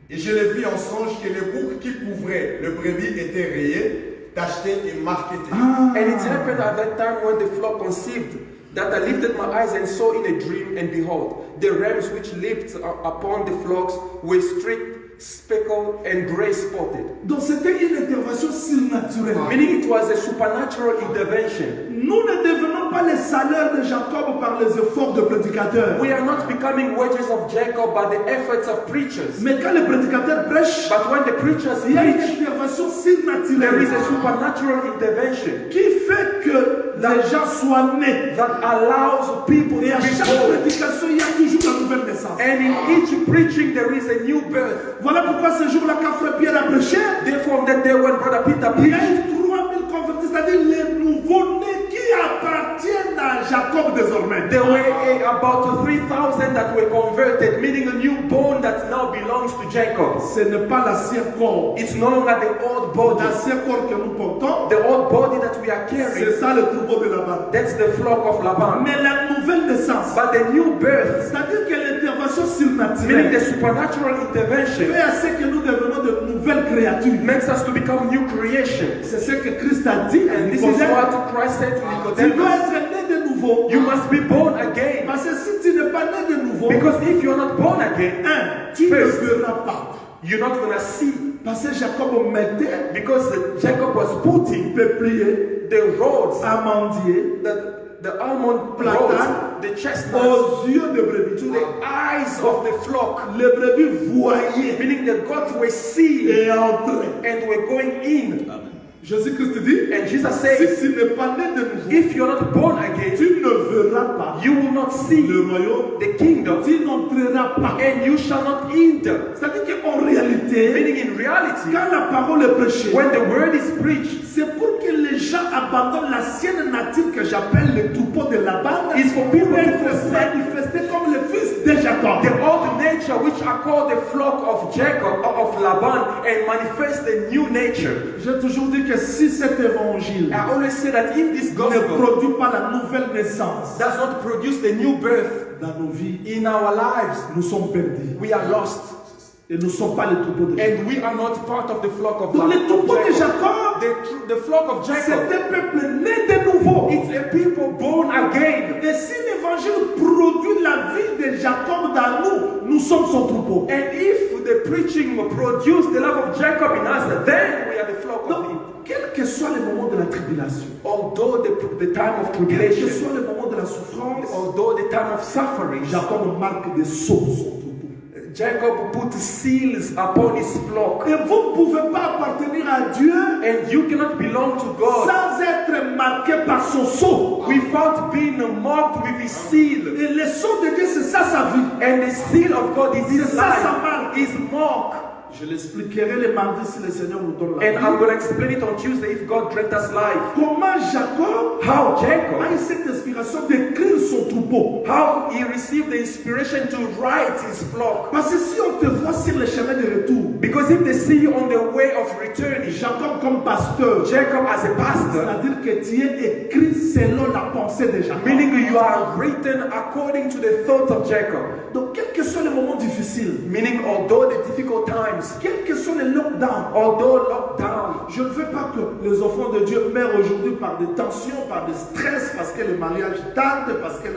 et je les vis en songe que les boucs qui couvraient le brebis étaient rayés, tachetés et marquetés. And it happened at that time when the flock conceived that I lifted my eyes and saw in a dream, and behold, the rams which leaped upon the flocks were streaked, speckled, and gray spotted. Donc c'était une intervention surnaturelle. Meaning it was a supernatural intervention. Nous ne devenons pas les salaires de Jacob par les efforts de prédicateurs. We are not becoming wages of Jacob by the efforts of preachers. Mais quand le prédicateur prêche, But when the preachers il y a une preach, intervention there is surnaturelle a supernatural intervention qui fait que les gens soient nés. that allows people Et à to be chaque born. prédication, il y a toujours la nouvelle naissance. And in each preaching there is a new birth. Voilà pourquoi ce jour-là, quand Frère Pierre a prêché, Therefore, on that day when Brother Peter il y a preached, eu 3000 convertis, c'est-à-dire les nouveaux-nés qui appartiennent à Jacob désormais. there were about 3,000 that were converted, meaning a newborn that now belongs to Jacob. Ce n'est pas l'ancien corps. It's no longer the old body. L'ancien corps que nous portons, The old body that we are c'est carrying, ça le troupeau de Laban. that's the flock of Laban. Mais la nouvelle naissance, But the new birth, c'est-à-dire que l'intervention meaning the surnaturelle, supernatural intervention, fait à ce que nous devenons de nouvelles créatures. makes us to become new creation. C'est ce que Christ a dit à And this is Nicodème. what Christ said to Tu dois Nicodemus. être né de nouveau. You must be born again. Parce que si tu n'es pas né de nouveau, Because if you're not born again, tu ne first, verras pas. you're not going to see. Parce que Jacob mettait Because Jacob was putting peuplier, the roads, amandier, the almond Platane, roads, the chestnuts, aux yeux de brebis. to the eyes of the flock. Les brebis voyaient Meaning the gods were seeing et entraient. and were going in. Jésus-Christ dit, And Jesus si says, tu n'es pas né de nouveau, if you're not born again, tu ne verras pas you will not see le royaume, the kingdom, tu n'entreras pas. and you shall not enter. C'est-à-dire qu'en réalité, Meaning in reality, quand la parole est prêchée, when the word is preached, c'est pour que les gens abandonnent la sienne nature que j'appelle le troupeau de Laban, It's for people pour to être forsake manifestés comme le fils de Jacob. the old nature which are called the flock of Jacob or of Laban, and manifest the new nature. J'ai toujours dit que si cet évangile I always say that if this ne gospel produit pas la nouvelle naissance does not produce the new birth dans nos vies, in our lives, nous sommes perdus. we are lost. Et nous ne sommes pas les troupeaux de Jacob. And we are not part of the flock of Donc les troupeaux de Jacob. Jacob, The flock of c'est Jacob, un peuple né de nouveau. it's a people born again. Et si l'évangile produit la vie de Jacob dans nous, nous sommes son troupeau. And if the preaching will produce the love of Jacob in us, then we are the flock of him. Donc, quel que soit le moment de la tribulation, Although the time of quel que tribulation, soit le moment de la souffrance, although the time of suffering, Jacob marque des sceaux sur son troupeau. Jacob put seals upon his flock. Et vous ne pouvez pas appartenir à Dieu And you cannot belong to God sans être marqué par son sceau. without being marked with his seal. Et le sceau de Dieu, c'est ça sa vie. And the seal of God is his C'est ça sa life, marque. his mark. Je l'expliquerai le mardi si le Seigneur nous donne la And I'm vie. going to explain it on Tuesday if God grant us life. Comment Jacob How a Jacob, eu cette inspiration d'écrire son troupeau. how he received the inspiration to write his flock. Parce que si on te voit sur le chemin de retour, Because if they see you on the way of returning, Jacob comme pasteur, Jacob as a pastor, c'est-à-dire que tu es écrit selon la pensée de Jacob. meaning you are written according to the thoughts of Jacob. Donc, quel que soit le moment difficile, Meaning, although the difficult times, quel que soit le lockdown, although lockdown, je ne veux pas que les enfants de Dieu meurent aujourd'hui par des tensions, par des stress, parce que le mariage tarde, parce que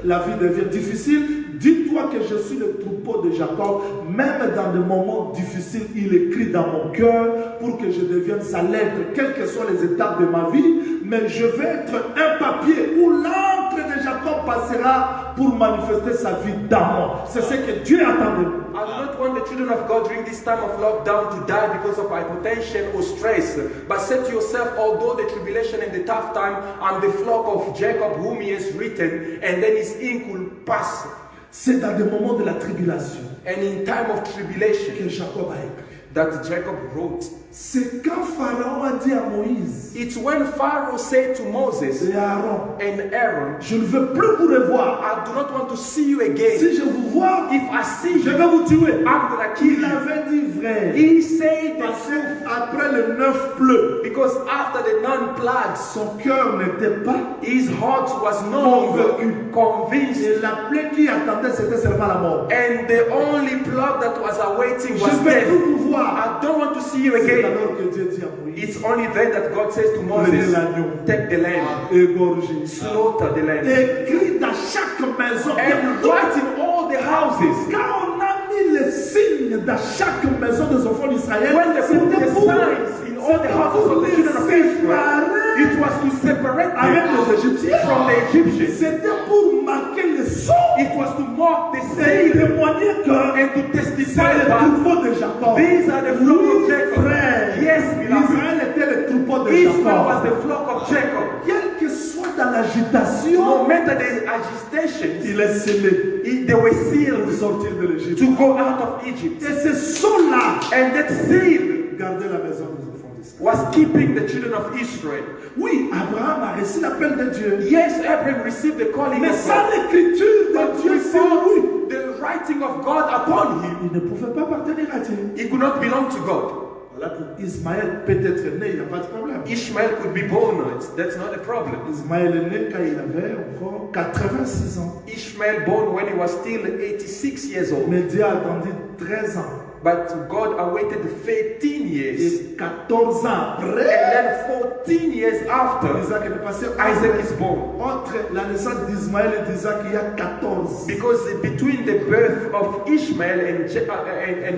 la vie devient difficile. Dis-toi que je suis le troupeau de Jacob. Même dans des moments difficiles, il écrit dans mon cœur pour que je devienne sa lettre, quelles que soient les étapes de ma vie. Mais je vais être un papier où l'encre de Jacob passera pour manifester sa vie dans moi. C'est ce que Dieu attend de nous. I do not want the children of God during this time of lockdown to die because of hypertension or stress. But say to yourself, although the tribulation and the tough time, I'm the flock of Jacob whom he has written, and then his ink will pass. C'est dans des moments de la tribulation And in time of tribulation que Jacob a écrit. that Jacob wrote. C'est quand Pharaon a dit à Moïse It's when Pharaoh said to Moses et à Aaron, and Aaron, je ne veux plus vous revoir. I do not want to see you again. Si je vous vois, If I see je you, vais vous tuer. I'm gonna kill Il you. avait dit vrai. He said Parce the truth qu'après le 9 pleues, because after the 9 plagues, son cœur n'était pas. his heart was no longer convinced. Et la plaie qui attendait, c'était seulement la mort. And the only plug that was awaiting Je was ne vais death. plus vous voir. I don't want to see you C'est again. alors que Dieu dit à Moïse, It's only then that God says to prenez Moses, l'agneau, take the lamb, égorgez. slaughter the lamb, Écrit dans chaque maison. and write in all the houses. Quand on a mis les signes dans chaque maison des enfants d'Israël, When they put c'était the pour signs in all the houses of the children of Israel, it was to separate avec them les Égyptiens. from the Egyptians. C'était pour marquer le sceau It was to mark the et seal témoigner que and to c'est testify le that troupeau de Jacob. these are the flock of Jacob. Frère, Yes, beloved. Israël était le troupeau de Israel was Jacob. the flock of Jacob. Quel que soit dans l'agitation, No matter the agitation, il est scellé they were pour sealed sortir de l'Égypte. to go out of Egypt. Et ce sceau-là And that seal gardait la maison des enfants d'Israël. was keeping the children of Israel. Oui, Abraham a reçu l'appel de Dieu. Yes, Abraham received the calling Mais of sans God, l'écriture but de Dieu sur lui, without the writing of God upon him, il ne pouvait pas appartenir à Dieu. he could not belong to God. Voilà, pour Ismaël peut-être né, il n'y a pas de problème. Ishmael could be born, that's not a problem. Ismaël est né quand il avait encore 86 ans. Ishmael born when he was still 86 years old. Mais Dieu a attendu 13 ans. But God awaited 13 years. Et 14 ans And après, then 14 years after, Isaac est passé. Isaac is born. Entre la naissance d'Ismaël et d'Isaac, il y a 14. Because between the birth of Ishmael and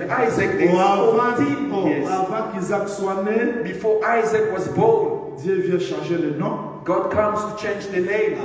Isaac, there is 14 years. Avant qu'Isaac soit né, Before Isaac was born, Dieu vient changer le nom. God comes to change the name.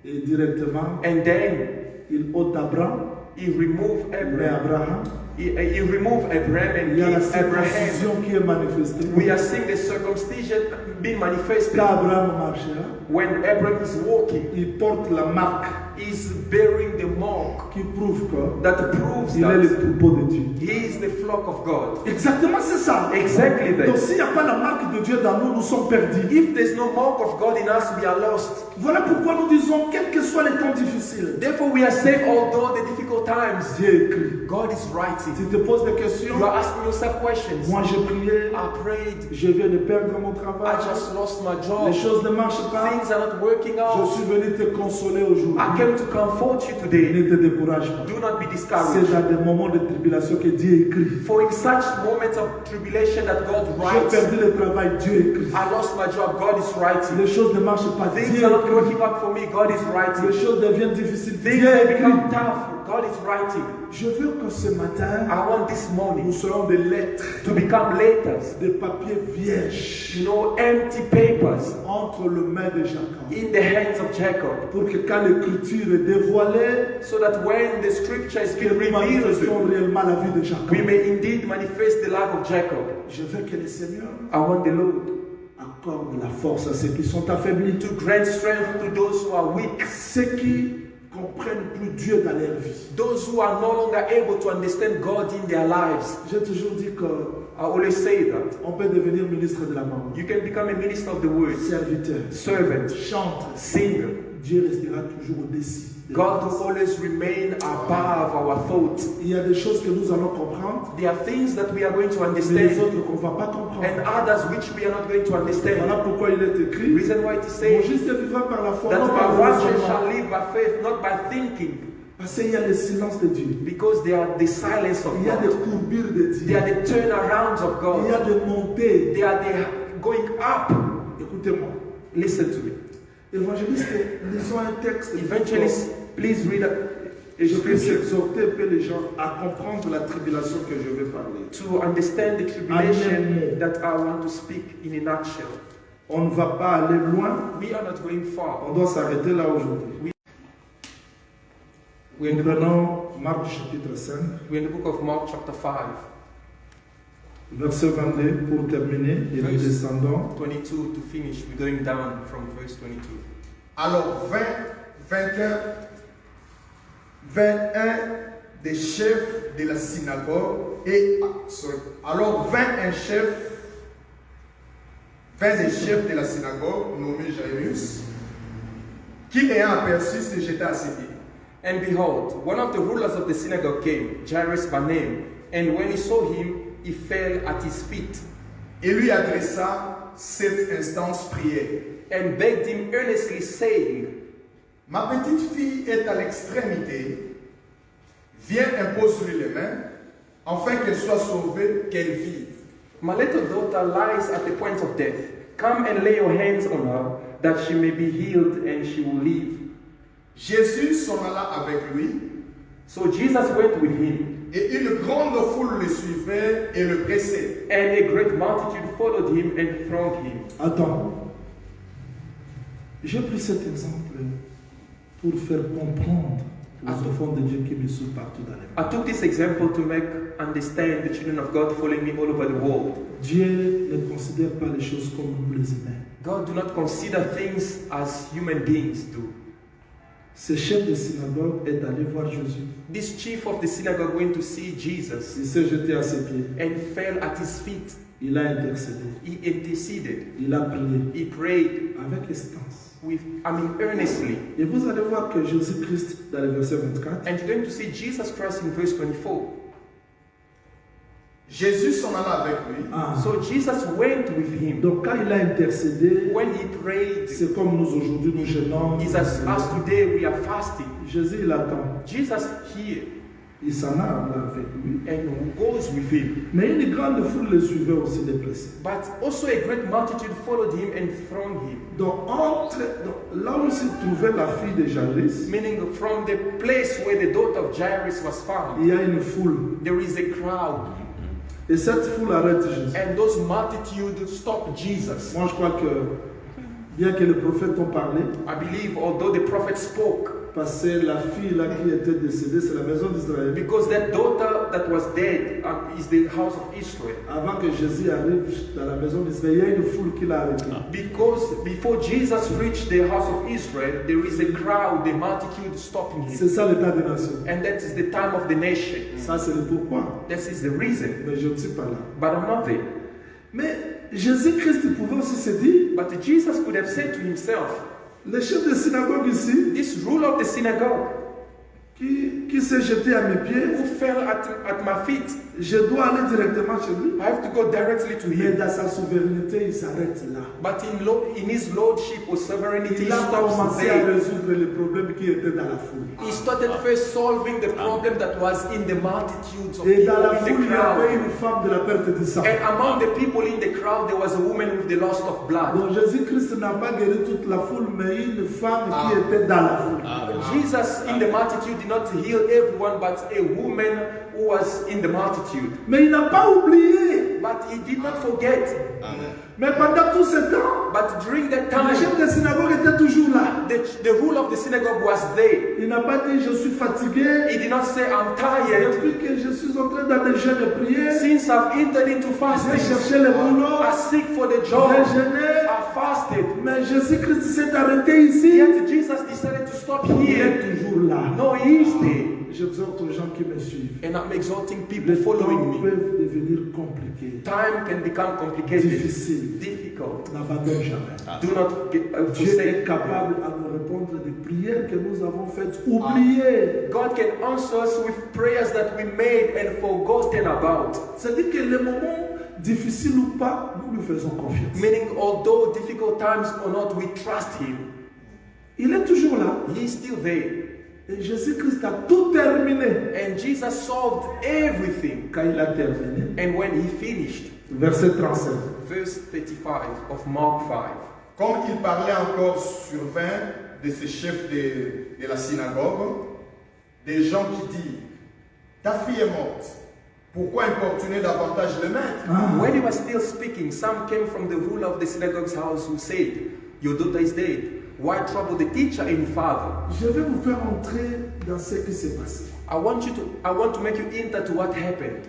Et directement, And then il ôte Abraham, he removed il met Abraham. Abraham. He removed Abraham and Il y a la gave Abraham. circoncision qui est manifestée. We are seeing the circumcision being manifested. Quand Abraham marchera, When Abraham is walking, il porte la marque he's bearing the mark qui prouve that proves qu'il est le that troupeau de Dieu. he is the flock of God. Exactement, c'est ça. Exactly Donc that. s'il n'y a pas la marque de Dieu dans nous, nous sommes perdus. If there's no mark of God in us, we are lost. Voilà pourquoi nous disons, quels que soient les temps difficiles, Therefore, we are saying, although the difficult times, Dieu écrit. God is writing. Tu te poses des questions. You are asking yourself questions. Moi j'ai prié, I prayed. je viens de perdre mon travail. I just lost my Les job. choses ne marchent pas. Things are not working Je out. suis venu te consoler aujourd'hui. I came to comfort you today. Ne te décourage pas. Do not be C'est discouraged. dans des moments de tribulation que Dieu écrit. For in such moments of tribulation that God J'ai writes. perdu le travail, Dieu écrit. I lost my job, God is writing. Les choses ne marchent pas, Things Dieu are not écrit. working out for me, God is Les writing. choses deviennent difficiles, Things Dieu have écrit. become tough, God is writing. Je veux que ce matin, I want this nous morning soyons des lettres, to become letters, des papiers vierges empty papers entre les mains de Jacob. in the hands of Jacob, Pour que quand l'écriture est dévoilée, so that when the scripture is que being nous manifestions revealed, réellement la vie de Jacob. we may indeed manifest the life of Jacob. Je veux que le Seigneur I want the Lord accorde la force à ceux qui sont affaiblis, to grant strength to those who are weak, ceux qui comprennent plus Dieu dans leur vie. those who are no longer able to understand God in their lives. J'ai toujours dit I always say that qu'on peut devenir ministre de la parole, you can become a minister of the word, serviteur, servant, chantre. singer. Dieu restera toujours au-dessus. de God nous. will always remain above our thoughts. Il y a des choses que nous allons comprendre, There are things that we are going to mais les understand autres qu'on ne va pas comprendre. and others which we are not going to understand. Voilà pourquoi il est écrit, Reason why it is mon saying juste vivra par la foi, that non par my le righteous shall raisonnement. live by faith, not by thinking, Parce qu'il y a le silence de Dieu. because they are the silence of Il y a des God. courbures de They are Dieu. the turnarounds of Il y a God. des montées. They are the going up. Écoutez-moi. Listen to me. Évangéliste, lisons un texte. Evangelist, please read a Et je peux scripture exhorter un peu les gens à comprendre la tribulation que je vais parler. to understand the tribulation that I want to speak in a nutshell. On ne va pas aller loin. We are not going far. On doit s'arrêter là aujourd'hui. We're in Nous the book of, prenons Marc chapitre 5, we're in the book of Mark chapter 5, verset 22 pour terminer. Et nous Verse. descendons. 22 to finish. We're going down from verse 22. Alors 21 des chefs de la synagogue alors 20 des chefs de la synagogue nommés Jairus qui ayant aperçu se jeta à ses pieds. And behold, one of the rulers of the synagogue came, Jairus by name, and when he saw him, he fell at his feet Et lui adressa cette instance prière. and begged him earnestly, saying, Ma petite fille est à l'extrémité. Viens, impose sur lui les mains, afin qu'elle soit sauvée, qu'elle vive. My little daughter lies at the point of death. Come and lay your hands on her, that she may be healed and she will live. Jésus s'en alla avec lui, So Jesus went with him, et une grande foule le suivait et le pressait. and a great multitude followed him and thronged him. Attends. J'ai pris cet exemple pour faire comprendre aux enfants de Dieu qui me suivent partout dans les I took this example to make understand the children of God following me all over the world. Dieu ne considère pas les choses comme nous les humains. God do not consider things as human beings do. Ce chef de synagogue est allé voir Jésus. This chief of the synagogue went to see Jesus Il s'est jeté à ses pieds. and fell at his feet. Il a intercédé. He interceded. Il a prié He prayed avec espérance. earnestly. Et vous allez voir que Jésus-Christ, dans le verset 24, And you're going to see Jesus Christ in verse 24. Jésus s'en alla avec lui. So Jesus went with him. donc quand il a intercédé, When he prayed, c'est comme nous aujourd'hui, nous jeûnons. it's as today we are fasting. Jésus, il attend. Jesus here Il s'en a là avec lui. and goes with him. Mais une grande foule le suivait aussi des pressés. But also a great multitude followed him and thronged him. Donc, là où se trouvait la fille de Jairus, Meaning from the place where the daughter of Jairus was found, il y a une foule. there is a crowd. Et cette foule arrête Jésus. And those multitudes stopped Jesus. Moi, je crois que, bien que les prophètes ont parlé, I believe although the prophet spoke, Parce que la fille là qui était décédée, c'est la maison d'Israël. Because that daughter that was dead is the house of Israel. Avant que Jésus arrive dans la maison d'Israël, il y a une foule qui l'a arrêté. Because before Jesus reached the house of Israel, there is a crowd, a multitude stopping him. C'est ça l'état des nations. And that is the time of the nation. Ça, c'est le pourquoi. That is the reason. Mais je ne suis pas là. But I'm not there. Mais Jésus-Christ pouvait aussi se dire, But Jesus could have said to himself, le chef de synagogue ici, this ruler of the synagogue qui s'est jeté à mes pieds, who fell at my feet, je dois aller directement chez lui. I have to go directly to Mais him. dans sa souveraineté, il s'arrête là. But in his lordship or sovereignty, he Il a stops commencé à there. résoudre les problèmes qui étaient dans la foule. He started first solving the problem that was in the multitudes of Et people dans la in foule, the il y avait crowd. une femme de la perte du sang. And among the people in the crowd, there was a woman with the loss of blood. Donc Jésus-Christ n'a pas guéri toute la foule, mais une femme qui était dans la foule. Jesus in the multitude did not heal everyone, but a woman who was in the multitude. Mais il n'a pas oublié. But he did not forget. Mais pendant tout ce temps, But during that le chef time, de synagogue était toujours là. the ruler of the synagogue was there. Il n'a pas dit je suis fatigué. He did not say, I'm tired. Depuis que je suis entré dans des jeûnes et prières, Since I've entered into j'ai fasting, cherché le boulot, I seek for the job. j'ai jeûné. I fasted. Mais Jésus-Christ s'est arrêté ici. Yet Jesus decided to stop Il here. est toujours là. No, he is there. J'exhorte aux gens qui me suivent. And I'm exhorting people Les temps following me. peuvent devenir compliqués, Time can become complicated, difficiles. difficult. N'abandonne jamais. Do not Dieu est forsake. capable à nous répondre des prières que nous avons faites. Oubliées. God can answer us with prayers that we made and forgotten about. C'est-à-dire que les moments difficiles ou pas, nous lui faisons confiance. Meaning, although difficult times or not, we trust Him. Il est toujours là. He is still there. Et Jésus-Christ a tout terminé. And Jesus solved everything. Quand il a terminé, And when He finished, verset 37. verse 35 of Mark 5. Comme il parlait encore sur 20 de ces chefs de la synagogue, des gens qui disent, ta fille est morte, pourquoi importuner davantage le maître? When he was still speaking, some came from the ruler of the synagogue's house who said, your daughter is dead. Why trouble the teacher and father? Je vais vous faire entrer dans ce qui s'est passé. I want to make you enter to what happened.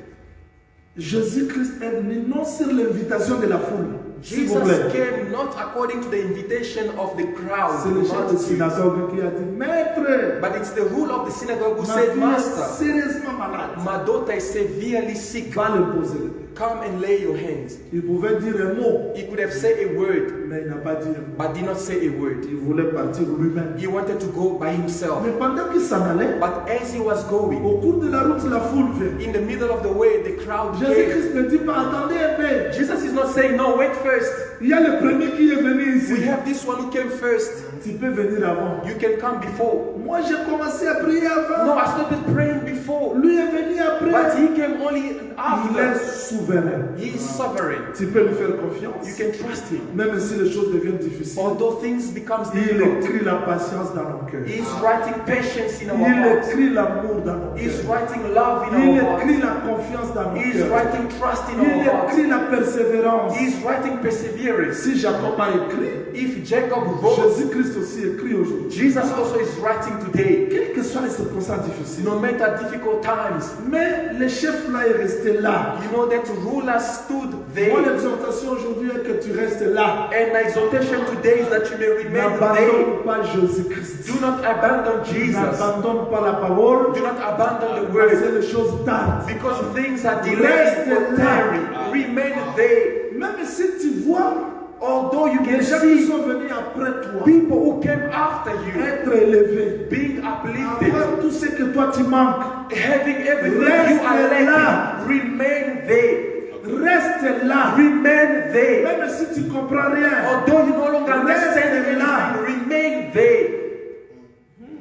Jésus-Christ est venu non sur l'invitation de la foule. S'il vous Jesus plaît. came not according to the invitation of the crowd, C'est le the chef de multitudes, synagogue qui a dit, Maître, but it's the ruler of the synagogue who ma said, fille est Master, sérieusement malade. my daughter is severely sick. Va le poser. Come and lay your hands. Il pouvait dire un mot, He could have said a word, mais il n'a pas dit un mot. but did not say a word. Il voulait partir lui-même. He wanted to go by himself. Mais pendant qu'il s'en allait, But as he was going, au cours de la route, la foule vient. in the middle of the way, the crowd came. Jésus-Christ ne dit pas, attendez un peu. Jesus is not saying, no, wait first. Il y a le premier qui est venu We ici. have this one who came first. Tu peux venir avant. You can come before. Moi, j'ai commencé à prier avant. No, I started praying before. Lui est venu après. But he came only Il after. est souverain. He is sovereign. Tu peux lui faire confiance. You can trust him. Même si les choses deviennent difficiles. Although things becomes Il difficult, écrit la patience dans nos cœurs. he is writing patience in our Il hearts. écrit l'amour dans nos He is cœurs. writing love in Il our hearts. écrit la confiance dans nos He is cœurs. writing trust in Il our hearts. écrit la persévérance. He is writing perseverance. Si Jacob a écrit, If Jacob wrote, Jésus-Christ aussi écrit aujourd'hui. Jesus also is writing today. Quelles que soient les circonstances difficiles. No matter difficult times, Mais le chef là est resté là. you know that ruler stood Mon there. exhortation aujourd'hui est que tu restes là. And my exhortation today is that you may remain there. N'abandonne pas Jésus-Christ. Do not abandon Jesus. N'abandonne pas la parole. Do not abandon the Parce word. que les choses tardent. Because things are delayed or tarry. Remain there. Même si tu vois Although you can les gens qui see sont venus après toi people who came after you être élevés, being uplifted, avoir tout ce que toi tu manques, having everything Reste you are là. lacking, remain there. reste là. Remain there. Même si tu comprends rien, Although you no longer understand Reste là. anything, remain there.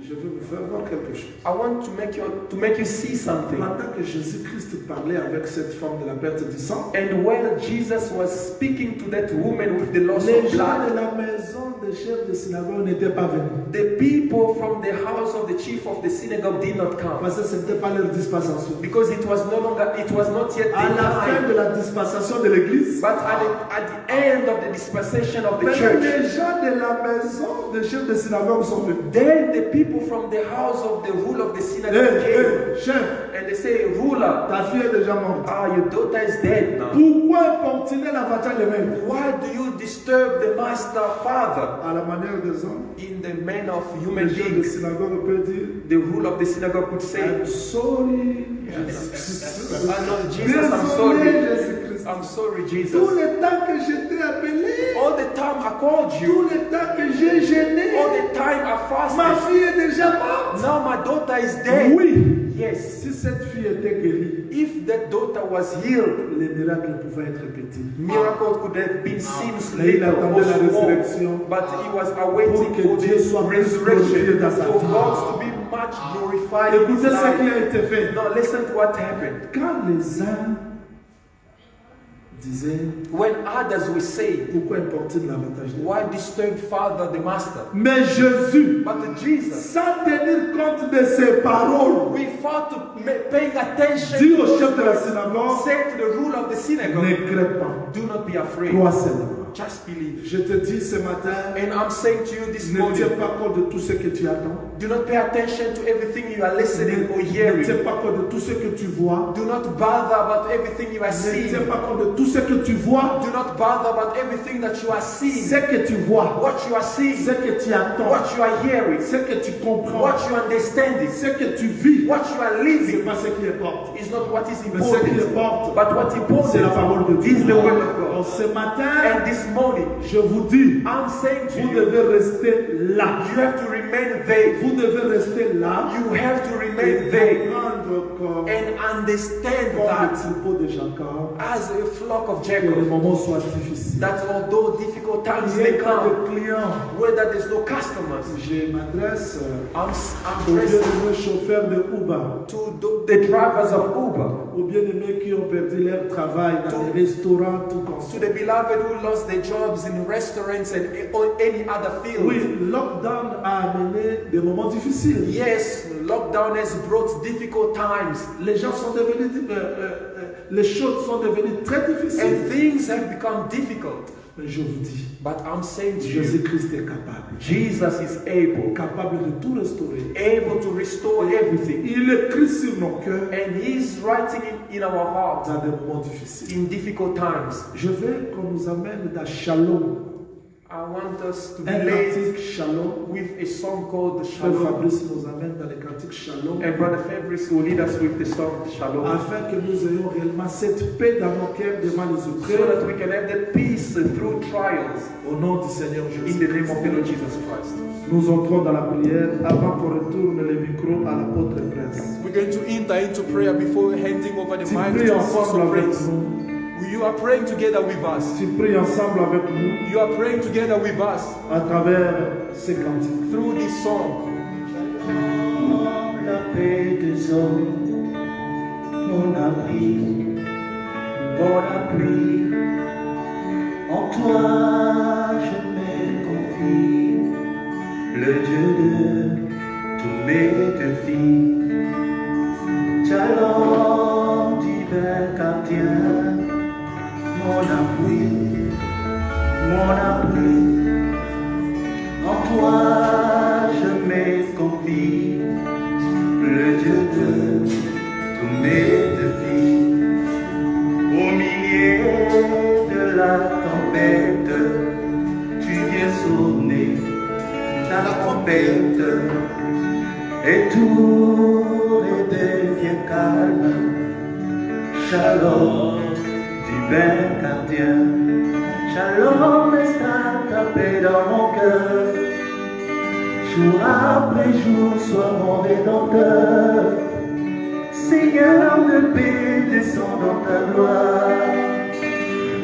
je vais vous faire voir quelque chose. I want to make you see something. Pendant que Jésus-Christ parlait avec cette femme de la perte du sang, And while Jesus was speaking to that woman with the loss les of gens blood, de la maison des chefs de synagogue n'étaient pas venus. the people from the house of the chief of the synagogue did not come. Parce que ce n'était pas leur dispensation. Because it was not yet À the la fin time. de la dispensation de l'église, But at the end of the dispensation of the mais church, les gens de la maison des chefs de synagogue sont venus. then the people from the the house of the ruler of the synagogue came. Chef, And they say, ruler, ta fille est déjà morte. your daughter is dead now. Pourquoi importuner la voiture de même? Why do you disturb the master father? À la manière des hommes, In the manner of human les gens de beings, synagogue peuvent dire, the ruler of the synagogue would say, I'm sorry, no, Jesus, I'm sorry. Jésus-Christ. I'm sorry, Tout Jesus. le temps que je t'ai appelé, All the time I called tout you, le temps que j'ai gêné, all the time I ma fasted. fille est déjà morte. Now my daughter is dead. Oui, Yes. si cette fille était guérie, If that daughter was healed, les miracles pouvaient être répétés. miracles could have been seen Mais il later attendait la also more. résurrection. But he was awaiting Pour que for Dieu the soit plus resurrection, glorifié dans sa for vie. God to be much glorified in his Écoutez ce qui life. a été fait. Now listen to what happened. Quand les uns disaient, When others were saying, pourquoi importune l'avantage de why disturb Father the Master? Mais Jésus, But Jesus, sans tenir compte de ses paroles, without paying attention, dit au chef de la synagogue, said to the ruler of the ne synagogue, crains pas, do not be afraid, crois seulement. just believe. Je te dis ce matin, And I'm saying to you this ne morning, tiens pas compte de tout ce que tu attends. do not pay attention to everything you are listening or Ne hearing. tiens pas compte de tout ce que tu vois. Do not bother about everything you are Ne seeing. tiens pas compte de tout ce que tu vois. Do not bother about everything that you are seeing. Ce que tu vois, What you are seeing, ce que tu attends, what you are hearing, ce que tu comprends, what you understand, ce que tu vis, what you are c'est living pas ce qui importe. is not what is Mais ce qui important. importe, But what c'est la parole de important Dieu. is the word of God. Donc, ce matin, And this morning, je vous dis, I'm saying to vous you, devez rester là. you have to remain there. Vous devez rester là. You have to Et remain there comprendre comme and understand le that troupeau de Jacob, as a flock of que les Jacob, moments soient difficiles. that although difficult times Il n'y may a pas come, de clients. whether there's no customers, Je m'adresse I'm aux pressing bien-aimés chauffeurs de Uber, to the drivers of Uber, aux bien-aimés qui ont perdu leur travail dans les restaurants, tout comme ça. to the beloved who lost their jobs in restaurants and any other field. Oui, le lockdown a amené des moments difficiles. Yes, lockdown has brought difficult times Les gens sont devenus, les choses sont devenues très difficiles. and things have become difficult. Mais je vous dis, But I'm saying to you, Jésus-Christ est capable. Jesus is able Capable de tout restaurer. able to restore everything. Il écrit sur nos cœurs And He's writing in our hearts dans des moments difficiles. in difficult times. Je veux qu'on nous amène dans Shalom. I want us to be Un led cantique Shalom. with a song called the Frère Shalom. Fabrice nous amène dans les cantiques Shalom. And Brother Fabrice will lead us with the song Shalom, Afin que nous ayons réellement cette paix dans nos cœurs devant les so autres. that we can have that peace through trials Au nom du Seigneur in the name Jésus. of the Lord Jesus Christ. Nous entrons dans la prière avant qu'on retourne le micro à l'apôtre Prince. We're going to enter into prayer before handing over the Tu mic pries to ensemble Apostle avec Prince. nous. You are praying together with us. Tu pries ensemble avec nous You are praying together with us à travers ces cantiques. through this song. La paix des hommes, mon abri, mon appui. En toi je me confie, le Dieu de tous mes défis. Shalom divin gardien, mon appui, mon abri. En toi je me confie, le Dieu de tous mes défis. Au milieu de la tempête, tu viens sonner la trompette et tout redevient calme. Shalom, divin gardien, Shalom est tapé dans mon cœur. Jour après jour, sois mon rédempteur. Seigneur de paix, descends dans ta gloire.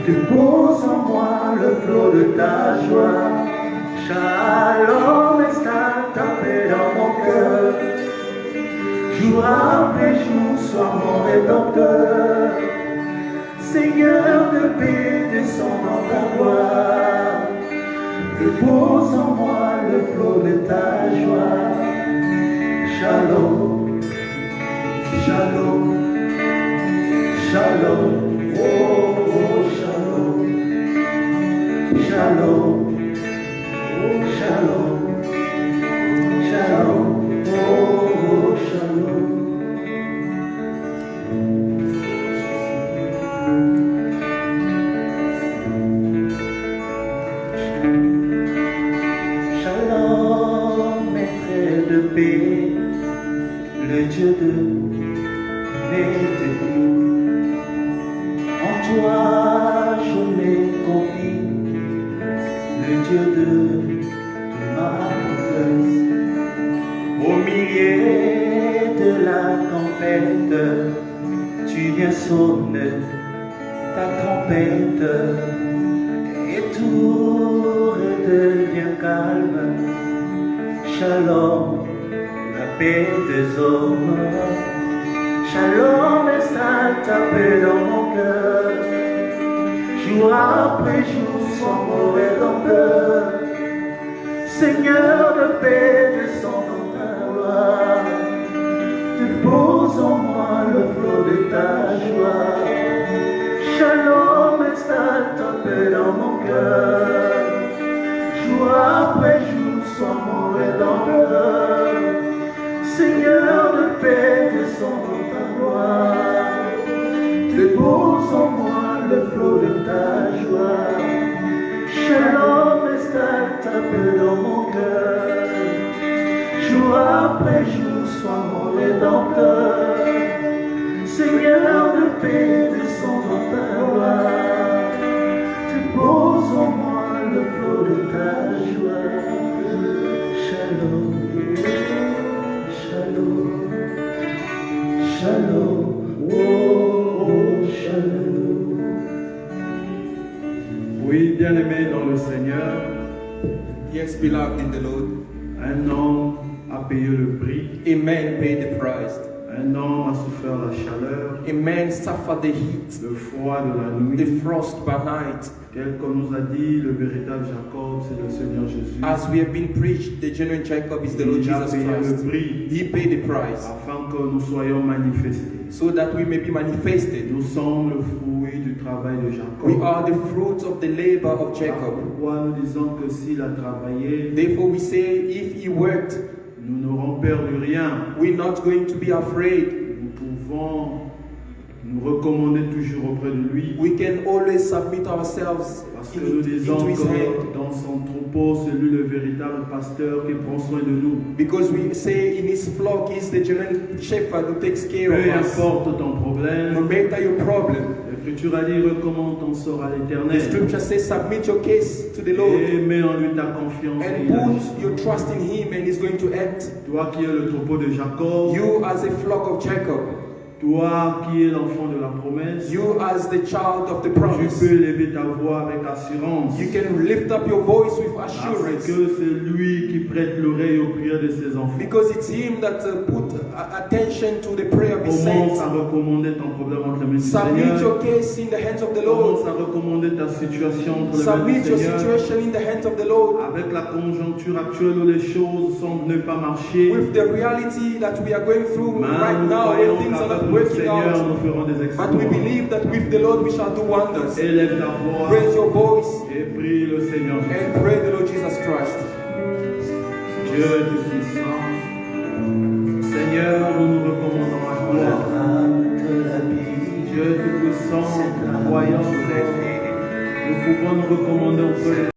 Dépose en moi le flot de ta joie. Shalom est tapé dans mon cœur. Jour après jour, sois mon rédempteur. Seigneur de paix, descends dans ta gloire. Dépose en moi le flot de ta joie. Shalom, shalom, shalom, oh, oh shalom, shalom, oh shalom, shalom, oh yeux de ma tristesse. Au milieu de la tempête, tu viens sonner ta trompette et tout redevient calme. Shalom, la paix des hommes. Shalom installe ta paix dans mon cœur. Jour après jour, sans mauvais dompteur. Seigneur de paix, descends dans ta gloire. Dépose en moi le flot de ta joie. Shalom installe ta paix dans mon cœur. Jour après jour, sans mauvais dompteur. Seigneur de paix, descends dans ta gloire. Dépose en moi le flot de ta joie. Shalom installe ta paix dans mon cœur. Jour après jour, sois mon rédempteur. Seigneur de paix, descends dans ta gloire. Dépose en moi le flot de ta joie. Shalom, shalom, shalom, oh, shalom. Oui, bien-aimés dans le Seigneur, Yes, beloved in the Lord, un homme a payé le prix, a man paid the price. un homme a souffert la chaleur, A man suffered the heat, le froid de la the nuit. frost by night. Tel qu'on nous a dit, le véritable Jacob, c'est le Seigneur Jésus. As we have been preached, the genuine Jacob is the Lord Il a Jesus payé le Christ. prix He paid the price afin que nous soyons manifestés. so that we may be manifested. Nous sommes le fruit du travail de We Jacob. are the fruits of the labor of Voilà Jacob. pourquoi nous disons que s'il a travaillé, Therefore, we say, if he worked, nous n'aurons peur de rien. we're not going to be afraid. Nous pouvons nous recommander toujours auprès de lui. We can always submit ourselves Parce que nous disons into his hand. que dans son troupeau, c'est lui le véritable pasteur qui prend soin de nous. Because we say in his flock, he's the genuine shepherd who takes care Peu of us. importe ton No problème, matter your problem, l'Écriture a dit recommande ton sort à the l'Éternel scripture says, submit your case to the Lord et mets en lui ta confiance. Et and il agit. put your trust in him, and he's going to act. Toi qui es le troupeau de Jacob, You as a flock of Jacob, toi qui es l'enfant de la promesse, you as the child of the tu promise, peux lever ta voix avec assurance. you can lift up your voice with Parce assurance. que c'est lui qui prête l'oreille aux prières de ses enfants. Because it's him that put attention to the prayer of his Commence saints. à recommander ton problème entre les mains du Submit Seigneur. your case in the hands of the Commence Lord. à recommander ta situation entre les mains Submit du your Seigneur. situation in the hands of the Lord. Avec la conjoncture actuelle où les choses semblent ne pas marcher, With the reality that we are going through right nous now, croyons where things are qu'avec not le working Seigneur, out. nous ferons des But we exploits. believe that with the Lord we shall do wonders. Élève ta voix Raise your voice et prie le Seigneur Jésus. and pray the Lord Jesus Christ. Dieu est puissant. Seigneur, nous nous recommandons à toi. Dieu est puissant, nous croyons, nous pouvons nous recommander auprès de